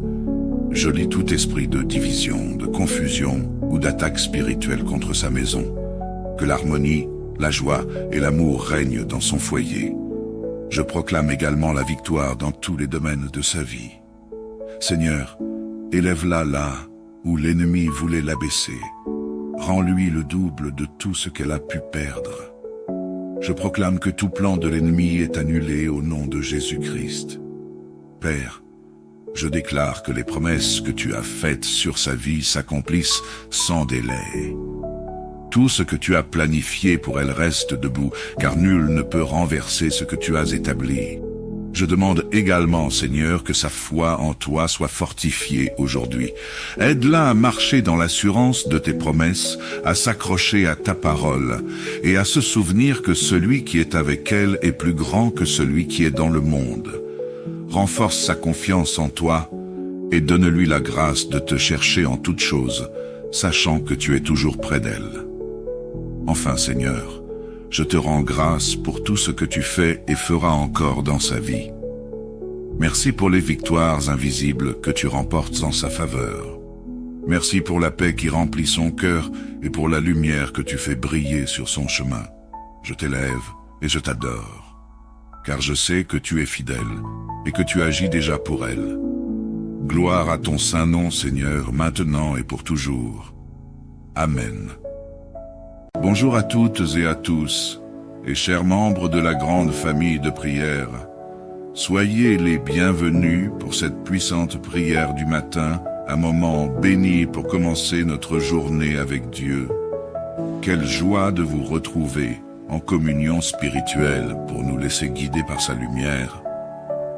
je lis tout esprit de division, de confusion ou d'attaque spirituelle contre sa maison. Que l'harmonie, la joie et l'amour règnent dans son foyer. Je proclame également la victoire dans tous les domaines de sa vie. Seigneur, élève-la là où l'ennemi voulait l'abaisser. Rends-lui le double de tout ce qu'elle a pu perdre. Je proclame que tout plan de l'ennemi est annulé au nom de Jésus-Christ. Père, je déclare que les promesses que tu as faites sur sa vie s'accomplissent sans délai. Tout ce que tu as planifié pour elle reste debout, car nul ne peut renverser ce que tu as établi. Je demande également, Seigneur, que sa foi en toi soit fortifiée aujourd'hui. Aide-la à marcher dans l'assurance de tes promesses, à s'accrocher à ta parole, et à se souvenir que celui qui est avec elle est plus grand que celui qui est dans le monde. Renforce sa confiance en toi, et donne-lui la grâce de te chercher en toutes choses, sachant que tu es toujours près d'elle. Enfin, Seigneur, je te rends grâce pour tout ce que tu fais et feras encore dans sa vie. Merci pour les victoires invisibles que tu remportes en sa faveur. Merci pour la paix qui remplit son cœur et pour la lumière que tu fais briller sur son chemin. Je t'élève et je t'adore, car je sais que tu es fidèle et que tu agis déjà pour elle. Gloire à ton saint nom, Seigneur, maintenant et pour toujours. Amen. Bonjour à toutes et à tous, et chers membres de la grande famille de prière. Soyez les bienvenus pour cette puissante prière du matin, un moment béni pour commencer notre journée avec Dieu. Quelle joie de vous retrouver en communion spirituelle pour nous laisser guider par sa lumière.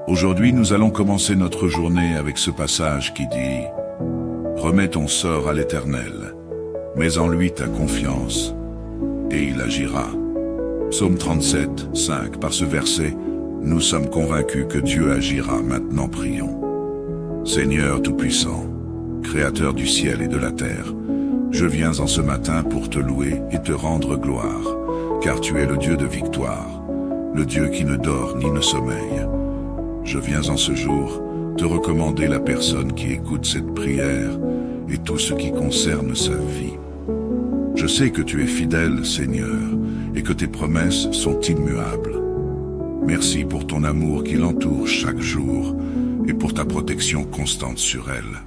Aujourd'hui, nous allons commencer notre journée avec ce passage qui dit « Remets ton sort à l'Éternel, mets en lui ta confiance, et il agira. » Psaume 37, 5. Par ce verset, nous sommes convaincus que Dieu agira. Maintenant prions. Seigneur Tout-Puissant, Créateur du ciel et de la terre, je viens en ce matin pour te louer et te rendre gloire, car tu es le Dieu de victoire, le Dieu qui ne dort ni ne sommeille. Je viens en ce jour te recommander la personne qui écoute cette prière et tout ce qui concerne sa vie. Je sais que tu es fidèle, Seigneur, et que tes promesses sont immuables. Merci pour ton amour qui l'entoure chaque jour et pour ta protection constante sur elle.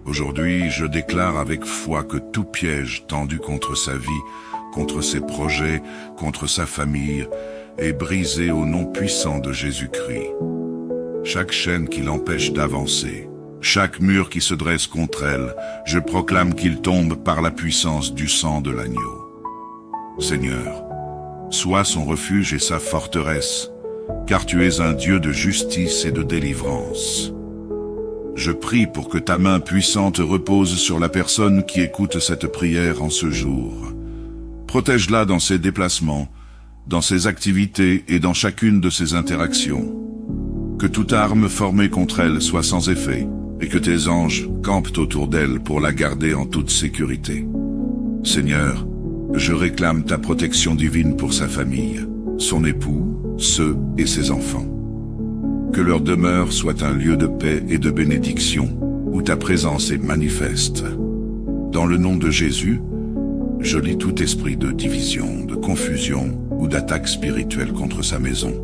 Aujourd'hui, je déclare avec foi que tout piège tendu contre sa vie, contre ses projets, contre sa famille, est brisé au nom puissant de Jésus-Christ. Chaque chaîne qui l'empêche d'avancer, Chaque mur qui se dresse contre elle, je proclame qu'il tombe par la puissance du sang de l'agneau. Seigneur, sois son refuge et sa forteresse, car tu es un Dieu de justice et de délivrance. Je prie pour que ta main puissante repose sur la personne qui écoute cette prière en ce jour. Protège-la dans ses déplacements, dans ses activités et dans chacune de ses interactions. Que toute arme formée contre elle soit sans effet, et que tes anges campent autour d'elle pour la garder en toute sécurité. Seigneur, je réclame ta protection divine pour sa famille, son époux, ceux et ses enfants. Que leur demeure soit un lieu de paix et de bénédiction, où ta présence est manifeste. Dans le nom de Jésus, je lis tout esprit de division, de confusion ou d'attaque spirituelle contre sa maison.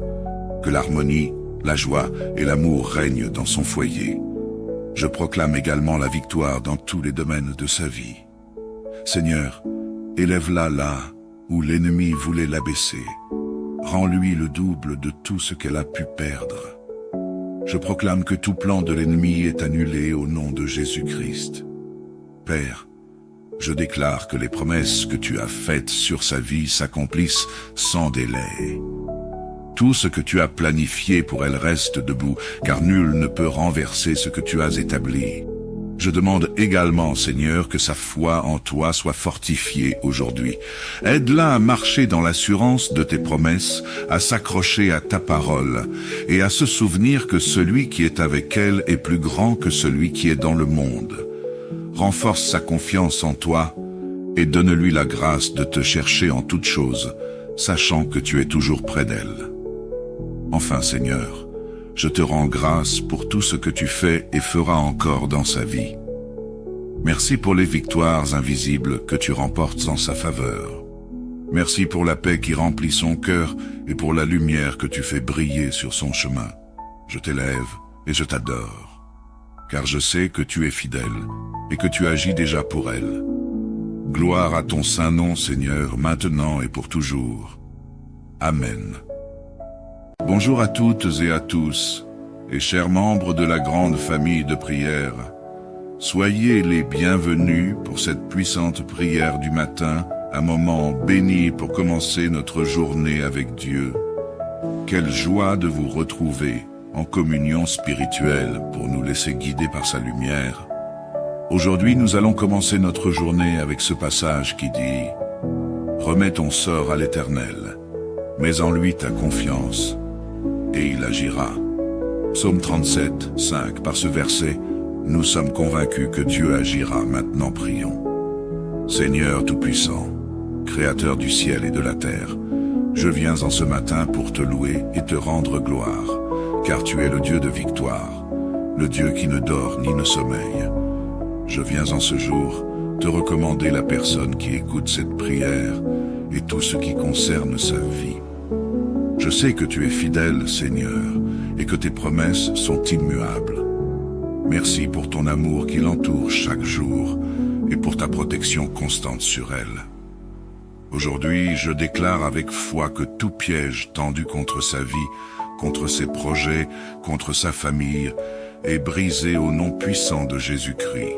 Que l'harmonie, la joie et l'amour règnent dans son foyer. Je proclame également la victoire dans tous les domaines de sa vie. Seigneur, élève-la là où l'ennemi voulait l'abaisser. Rends-lui le double de tout ce qu'elle a pu perdre. Je proclame que tout plan de l'ennemi est annulé au nom de Jésus-Christ. Père, je déclare que les promesses que tu as faites sur sa vie s'accomplissent sans délai. Tout ce que tu as planifié pour elle reste debout, car nul ne peut renverser ce que tu as établi. Je demande également, Seigneur, que sa foi en toi soit fortifiée aujourd'hui. Aide-la à marcher dans l'assurance de tes promesses, à s'accrocher à ta parole, et à se souvenir que celui qui est avec elle est plus grand que celui qui est dans le monde. Renforce sa confiance en toi, et donne-lui la grâce de te chercher en toutes choses, sachant que tu es toujours près d'elle. Enfin, Seigneur, je te rends grâce pour tout ce que tu fais et feras encore dans sa vie. Merci pour les victoires invisibles que tu remportes en sa faveur. Merci pour la paix qui remplit son cœur et pour la lumière que tu fais briller sur son chemin. Je t'élève et je t'adore, car je sais que tu es fidèle et que tu agis déjà pour elle. Gloire à ton saint nom, Seigneur, maintenant et pour toujours. Amen. Bonjour à toutes et à tous, et chers membres de la grande famille de prière. Soyez les bienvenus pour cette puissante prière du matin, un moment béni pour commencer notre journée avec Dieu. Quelle joie de vous retrouver en communion spirituelle pour nous laisser guider par sa lumière. Aujourd'hui, nous allons commencer notre journée avec ce passage qui dit « Remets ton sort à l'Éternel, mets en lui ta confiance, et il agira. » Psaume 37, 5. Par ce verset, nous sommes convaincus que Dieu agira. Maintenant prions. Seigneur Tout-Puissant, Créateur du ciel et de la terre, je viens en ce matin pour te louer et te rendre gloire, car tu es le Dieu de victoire, le Dieu qui ne dort ni ne sommeille. Je viens en ce jour te recommander la personne qui écoute cette prière et tout ce qui concerne sa vie. Je sais que tu es fidèle, Seigneur, et que tes promesses sont immuables. Merci pour ton amour qui l'entoure chaque jour et pour ta protection constante sur elle. Aujourd'hui, je déclare avec foi que tout piège tendu contre sa vie, contre ses projets, contre sa famille, est brisé au nom puissant de Jésus-Christ.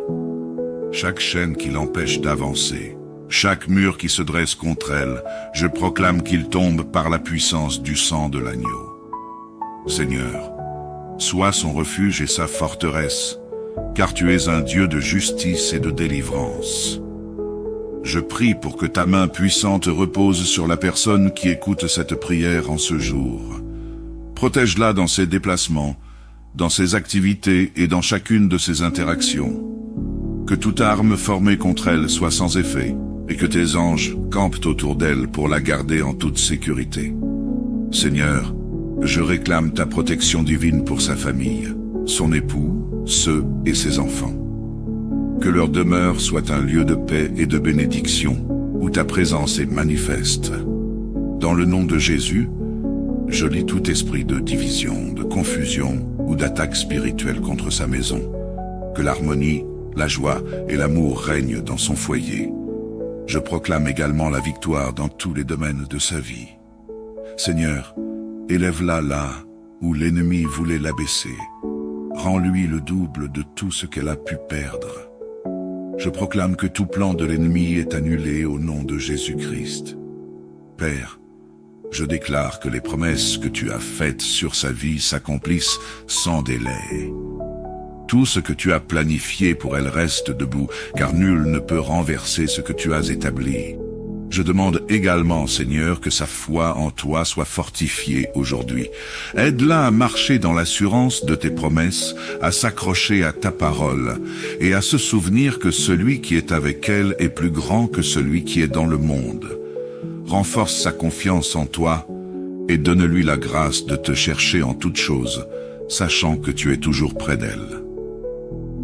Chaque chaîne qui l'empêche d'avancer, chaque mur qui se dresse contre elle, je proclame qu'il tombe par la puissance du sang de l'agneau. Seigneur, sois son refuge et sa forteresse, car tu es un Dieu de justice et de délivrance. Je prie pour que ta main puissante repose sur la personne qui écoute cette prière en ce jour. Protège-la dans ses déplacements, dans ses activités et dans chacune de ses interactions. Que toute arme formée contre elle soit sans effet, et que tes anges campent autour d'elle pour la garder en toute sécurité. Seigneur, je réclame ta protection divine pour sa famille, son époux, ceux et ses enfants. Que leur demeure soit un lieu de paix et de bénédiction, où ta présence est manifeste. Dans le nom de Jésus, je lis tout esprit de division, de confusion ou d'attaque spirituelle contre sa maison. Que l'harmonie, la joie et l'amour règnent dans son foyer. Je proclame également la victoire dans tous les domaines de sa vie. Seigneur, élève-la là où l'ennemi voulait l'abaisser. Rends-lui le double de tout ce qu'elle a pu perdre. Je proclame que tout plan de l'ennemi est annulé au nom de Jésus-Christ. Père, je déclare que les promesses que tu as faites sur sa vie s'accomplissent sans délai. Tout ce que tu as planifié pour elle reste debout, car nul ne peut renverser ce que tu as établi. Je demande également, Seigneur, que sa foi en toi soit fortifiée aujourd'hui. Aide-la à marcher dans l'assurance de tes promesses, à s'accrocher à ta parole, et à se souvenir que celui qui est avec elle est plus grand que celui qui est dans le monde. Renforce sa confiance en toi, et donne-lui la grâce de te chercher en toutes choses, sachant que tu es toujours près d'elle.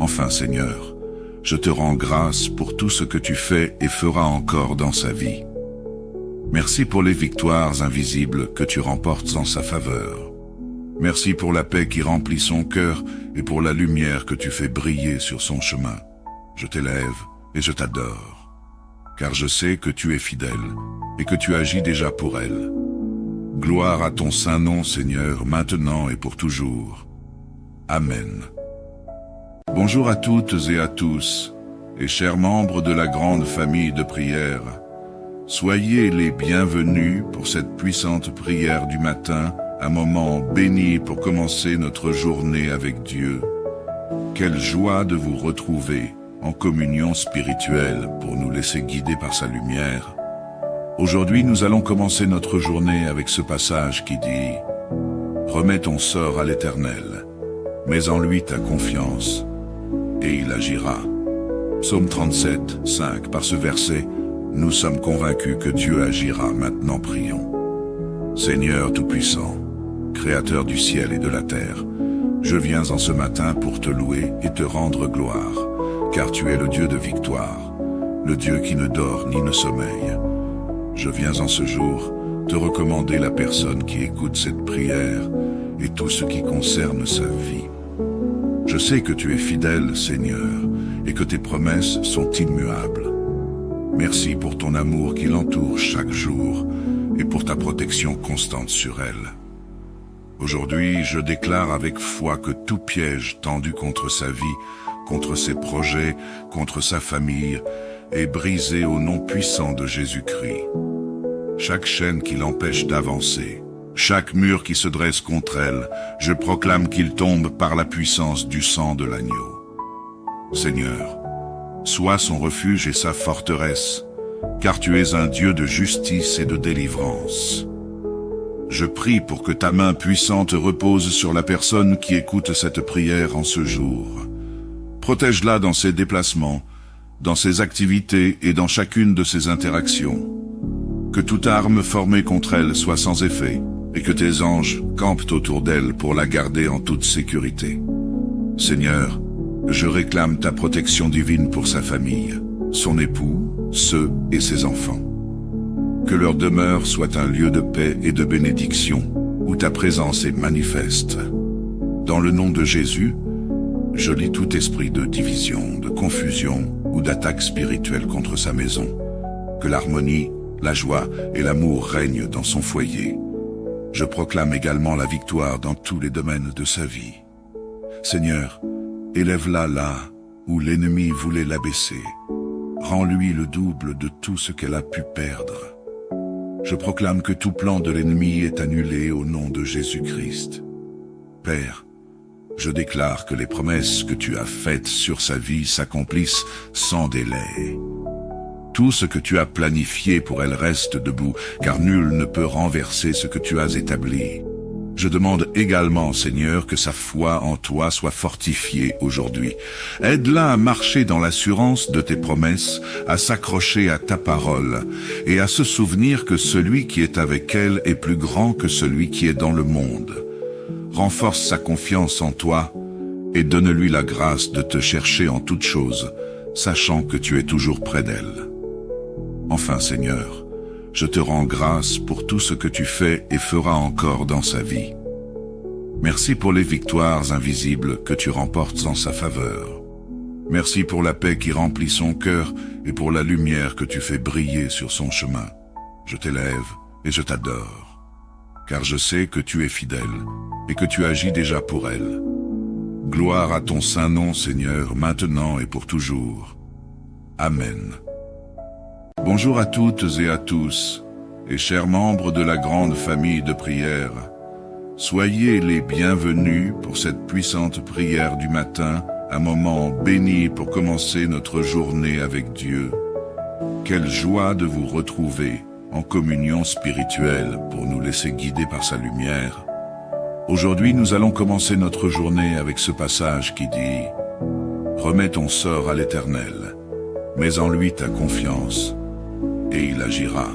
Enfin, Seigneur, je te rends grâce pour tout ce que tu fais et feras encore dans sa vie. Merci pour les victoires invisibles que tu remportes en sa faveur. Merci pour la paix qui remplit son cœur et pour la lumière que tu fais briller sur son chemin. Je t'élève et je t'adore, car je sais que tu es fidèle et que tu agis déjà pour elle. Gloire à ton saint nom, Seigneur, maintenant et pour toujours. Amen. Bonjour à toutes et à tous, et chers membres de la grande famille de prière. Soyez les bienvenus pour cette puissante prière du matin, un moment béni pour commencer notre journée avec Dieu. Quelle joie de vous retrouver en communion spirituelle pour nous laisser guider par sa lumière. Aujourd'hui, nous allons commencer notre journée avec ce passage qui dit « Remets ton sort à l'Éternel, mets en lui ta confiance. » et il agira. Psaume 37, 5. Par ce verset, nous sommes convaincus que Dieu agira. Maintenant prions. Seigneur Tout-Puissant, Créateur du ciel et de la terre, je viens en ce matin pour te louer et te rendre gloire, car tu es le Dieu de victoire, le Dieu qui ne dort ni ne sommeille. Je viens en ce jour te recommander la personne qui écoute cette prière et tout ce qui concerne sa vie. Je sais que tu es fidèle, Seigneur, et que tes promesses sont immuables. Merci pour ton amour qui l'entoure chaque jour et pour ta protection constante sur elle. Aujourd'hui, je déclare avec foi que tout piège tendu contre sa vie, contre ses projets, contre sa famille, est brisé au nom puissant de Jésus-Christ. Chaque chaîne qui l'empêche d'avancer, chaque mur qui se dresse contre elle, je proclame qu'il tombe par la puissance du sang de l'agneau. Seigneur, sois son refuge et sa forteresse, car tu es un Dieu de justice et de délivrance. Je prie pour que ta main puissante repose sur la personne qui écoute cette prière en ce jour. Protège-la dans ses déplacements, dans ses activités et dans chacune de ses interactions. Que toute arme formée contre elle soit sans effet, et que tes anges campent autour d'elle pour la garder en toute sécurité. Seigneur, je réclame ta protection divine pour sa famille, son époux, ceux et ses enfants. Que leur demeure soit un lieu de paix et de bénédiction, où ta présence est manifeste. Dans le nom de Jésus, je lis tout esprit de division, de confusion ou d'attaque spirituelle contre sa maison. Que l'harmonie, la joie et l'amour règnent dans son foyer. Je proclame également la victoire dans tous les domaines de sa vie. Seigneur, élève-la là où l'ennemi voulait l'abaisser. Rends-lui le double de tout ce qu'elle a pu perdre. Je proclame que tout plan de l'ennemi est annulé au nom de Jésus-Christ. Père, je déclare que les promesses que tu as faites sur sa vie s'accomplissent sans délai. Tout ce que tu as planifié pour elle reste debout, car nul ne peut renverser ce que tu as établi. Je demande également, Seigneur, que sa foi en toi soit fortifiée aujourd'hui. Aide-la à marcher dans l'assurance de tes promesses, à s'accrocher à ta parole, et à se souvenir que celui qui est avec elle est plus grand que celui qui est dans le monde. Renforce sa confiance en toi, et donne-lui la grâce de te chercher en toutes choses, sachant que tu es toujours près d'elle. Enfin, Seigneur, je te rends grâce pour tout ce que tu fais et feras encore dans sa vie. Merci pour les victoires invisibles que tu remportes en sa faveur. Merci pour la paix qui remplit son cœur et pour la lumière que tu fais briller sur son chemin. Je t'élève et je t'adore, car je sais que tu es fidèle et que tu agis déjà pour elle. Gloire à ton saint nom, Seigneur, maintenant et pour toujours. Amen. Bonjour à toutes et à tous, et chers membres de la grande famille de prière. Soyez les bienvenus pour cette puissante prière du matin, un moment béni pour commencer notre journée avec Dieu. Quelle joie de vous retrouver en communion spirituelle pour nous laisser guider par sa lumière. Aujourd'hui, nous allons commencer notre journée avec ce passage qui dit « Remets ton sort à l'Éternel, mets en lui ta confiance, et il agira. »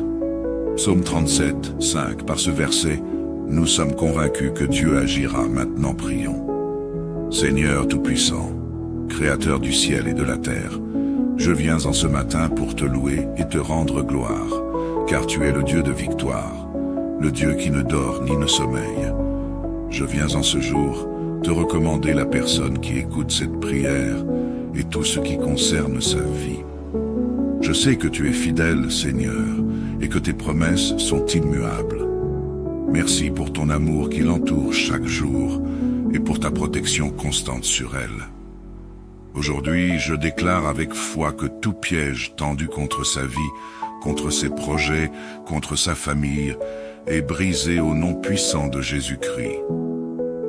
Psaume 37, 5. Par ce verset, nous sommes convaincus que Dieu agira. Maintenant prions. Seigneur Tout-Puissant, Créateur du ciel et de la terre, je viens en ce matin pour te louer et te rendre gloire, car tu es le Dieu de victoire, le Dieu qui ne dort ni ne sommeille. Je viens en ce jour te recommander la personne qui écoute cette prière et tout ce qui concerne sa vie. Je sais que tu es fidèle, Seigneur, et que tes promesses sont immuables. Merci pour ton amour qui l'entoure chaque jour et pour ta protection constante sur elle. Aujourd'hui, je déclare avec foi que tout piège tendu contre sa vie, contre ses projets, contre sa famille, est brisé au nom puissant de Jésus-Christ.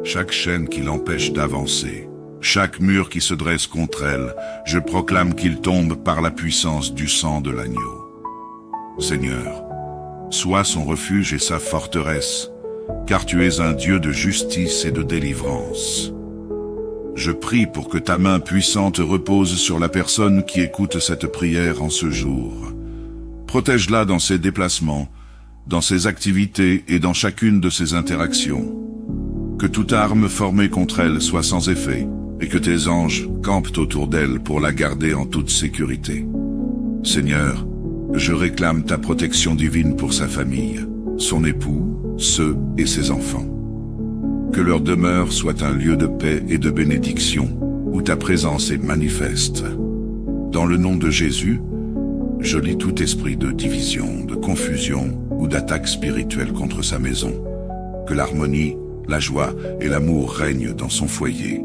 Chaque chaîne qui l'empêche d'avancer, chaque mur qui se dresse contre elle, je proclame qu'il tombe par la puissance du sang de l'agneau. Seigneur, sois son refuge et sa forteresse, car tu es un Dieu de justice et de délivrance. Je prie pour que ta main puissante repose sur la personne qui écoute cette prière en ce jour. Protège-la dans ses déplacements, dans ses activités et dans chacune de ses interactions. Que toute arme formée contre elle soit sans effet, et que tes anges campent autour d'elle pour la garder en toute sécurité. Seigneur, je réclame ta protection divine pour sa famille, son époux, ceux et ses enfants. Que leur demeure soit un lieu de paix et de bénédiction, où ta présence est manifeste. Dans le nom de Jésus, je lis tout esprit de division, de confusion ou d'attaque spirituelle contre sa maison. Que l'harmonie, la joie et l'amour règnent dans son foyer.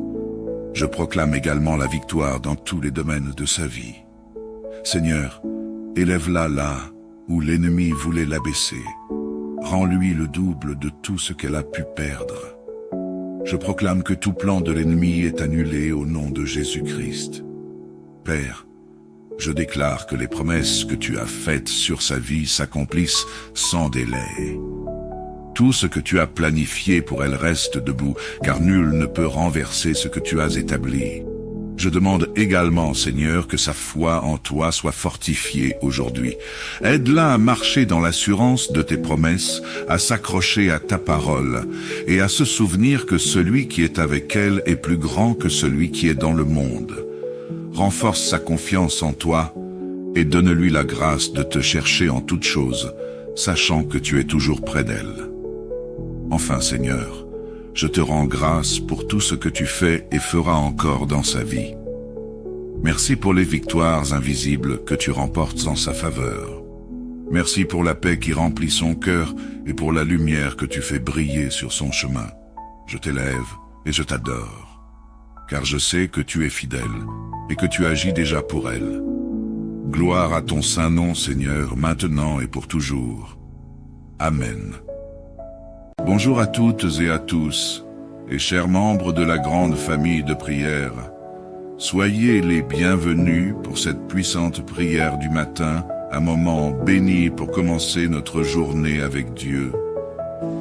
Je proclame également la victoire dans tous les domaines de sa vie. Seigneur, élève-la là où l'ennemi voulait l'abaisser. Rends-lui le double de tout ce qu'elle a pu perdre. Je proclame que tout plan de l'ennemi est annulé au nom de Jésus-Christ. Père, je déclare que les promesses que tu as faites sur sa vie s'accomplissent sans délai. Tout ce que tu as planifié pour elle reste debout, car nul ne peut renverser ce que tu as établi. Je demande également, Seigneur, que sa foi en toi soit fortifiée aujourd'hui. Aide-la à marcher dans l'assurance de tes promesses, à s'accrocher à ta parole, et à se souvenir que celui qui est avec elle est plus grand que celui qui est dans le monde. Renforce sa confiance en toi, et donne-lui la grâce de te chercher en toutes choses, sachant que tu es toujours près d'elle. Enfin, Seigneur, je te rends grâce pour tout ce que tu fais et feras encore dans sa vie. Merci pour les victoires invisibles que tu remportes en sa faveur. Merci pour la paix qui remplit son cœur et pour la lumière que tu fais briller sur son chemin. Je t'élève et je t'adore, car je sais que tu es fidèle et que tu agis déjà pour elle. Gloire à ton saint nom, Seigneur, maintenant et pour toujours. Amen. Bonjour à toutes et à tous, et chers membres de la grande famille de prière. Soyez les bienvenus pour cette puissante prière du matin, un moment béni pour commencer notre journée avec Dieu.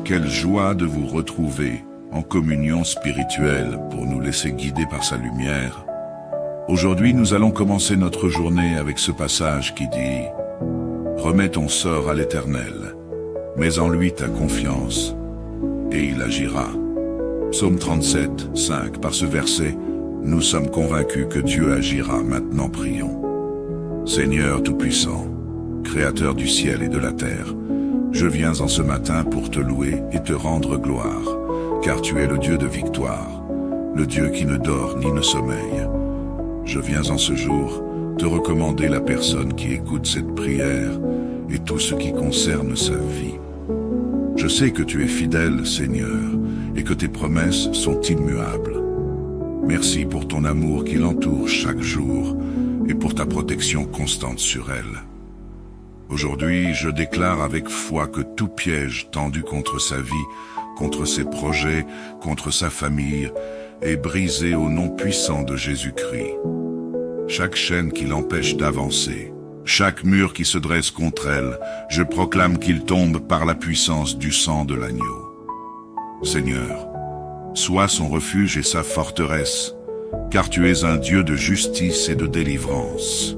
Quelle joie de vous retrouver en communion spirituelle pour nous laisser guider par sa lumière. Aujourd'hui, nous allons commencer notre journée avec ce passage qui dit « Remets ton sort à l'Éternel, mets en lui ta confiance, et il agira. » Psaume 37, 5. Par ce verset, nous sommes convaincus que Dieu agira. Maintenant prions. Seigneur Tout-Puissant, Créateur du ciel et de la terre, je viens en ce matin pour te louer et te rendre gloire, car tu es le Dieu de victoire, le Dieu qui ne dort ni ne sommeille. Je viens en ce jour te recommander la personne qui écoute cette prière et tout ce qui concerne sa vie. Je sais que tu es fidèle, Seigneur, et que tes promesses sont immuables. Merci pour ton amour qui l'entoure chaque jour et pour ta protection constante sur elle. Aujourd'hui, je déclare avec foi que tout piège tendu contre sa vie, contre ses projets, contre sa famille, est brisé au nom puissant de Jésus-Christ. Chaque chaîne qui l'empêche d'avancer, chaque mur qui se dresse contre elle, je proclame qu'il tombe par la puissance du sang de l'agneau. Seigneur, sois son refuge et sa forteresse, car tu es un Dieu de justice et de délivrance.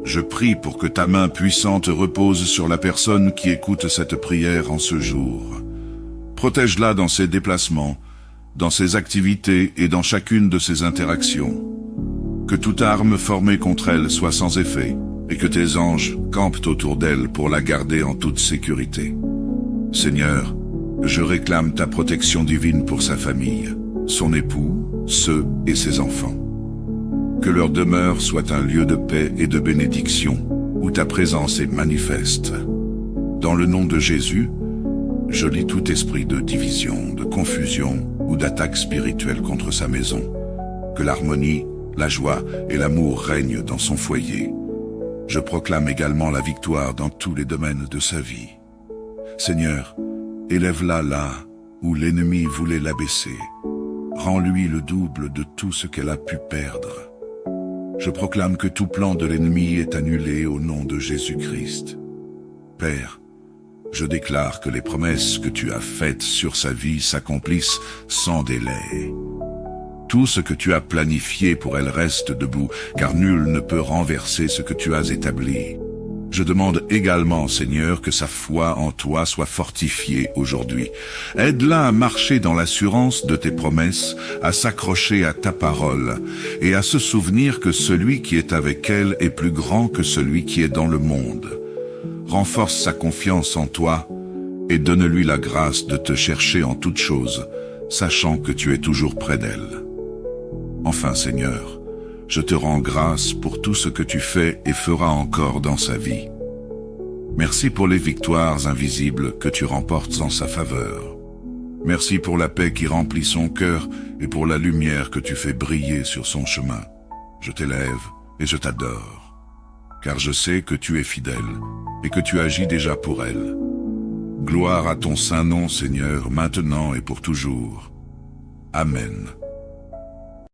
Je prie pour que ta main puissante repose sur la personne qui écoute cette prière en ce jour. Protège-la dans ses déplacements, dans ses activités et dans chacune de ses interactions. Que toute arme formée contre elle soit sans effet, et que tes anges campent autour d'elle pour la garder en toute sécurité. Seigneur, je réclame ta protection divine pour sa famille, son époux, ceux et ses enfants. Que leur demeure soit un lieu de paix et de bénédiction, où ta présence est manifeste. Dans le nom de Jésus, je lis tout esprit de division, de confusion ou d'attaque spirituelle contre sa maison. Que l'harmonie, la joie et l'amour règnent dans son foyer. Je proclame également la victoire dans tous les domaines de sa vie. Seigneur, élève-la là où l'ennemi voulait l'abaisser. Rends-lui le double de tout ce qu'elle a pu perdre. Je proclame que tout plan de l'ennemi est annulé au nom de Jésus-Christ. Père, je déclare que les promesses que tu as faites sur sa vie s'accomplissent sans délai. Tout ce que tu as planifié pour elle reste debout, car nul ne peut renverser ce que tu as établi. Je demande également, Seigneur, que sa foi en toi soit fortifiée aujourd'hui. Aide-la à marcher dans l'assurance de tes promesses, à s'accrocher à ta parole, et à se souvenir que celui qui est avec elle est plus grand que celui qui est dans le monde. Renforce sa confiance en toi, et donne-lui la grâce de te chercher en toutes choses, sachant que tu es toujours près d'elle. Enfin, Seigneur, je te rends grâce pour tout ce que tu fais et feras encore dans sa vie. Merci pour les victoires invisibles que tu remportes en sa faveur. Merci pour la paix qui remplit son cœur et pour la lumière que tu fais briller sur son chemin. Je t'élève et je t'adore, car je sais que tu es fidèle et que tu agis déjà pour elle. Gloire à ton saint nom, Seigneur, maintenant et pour toujours. Amen.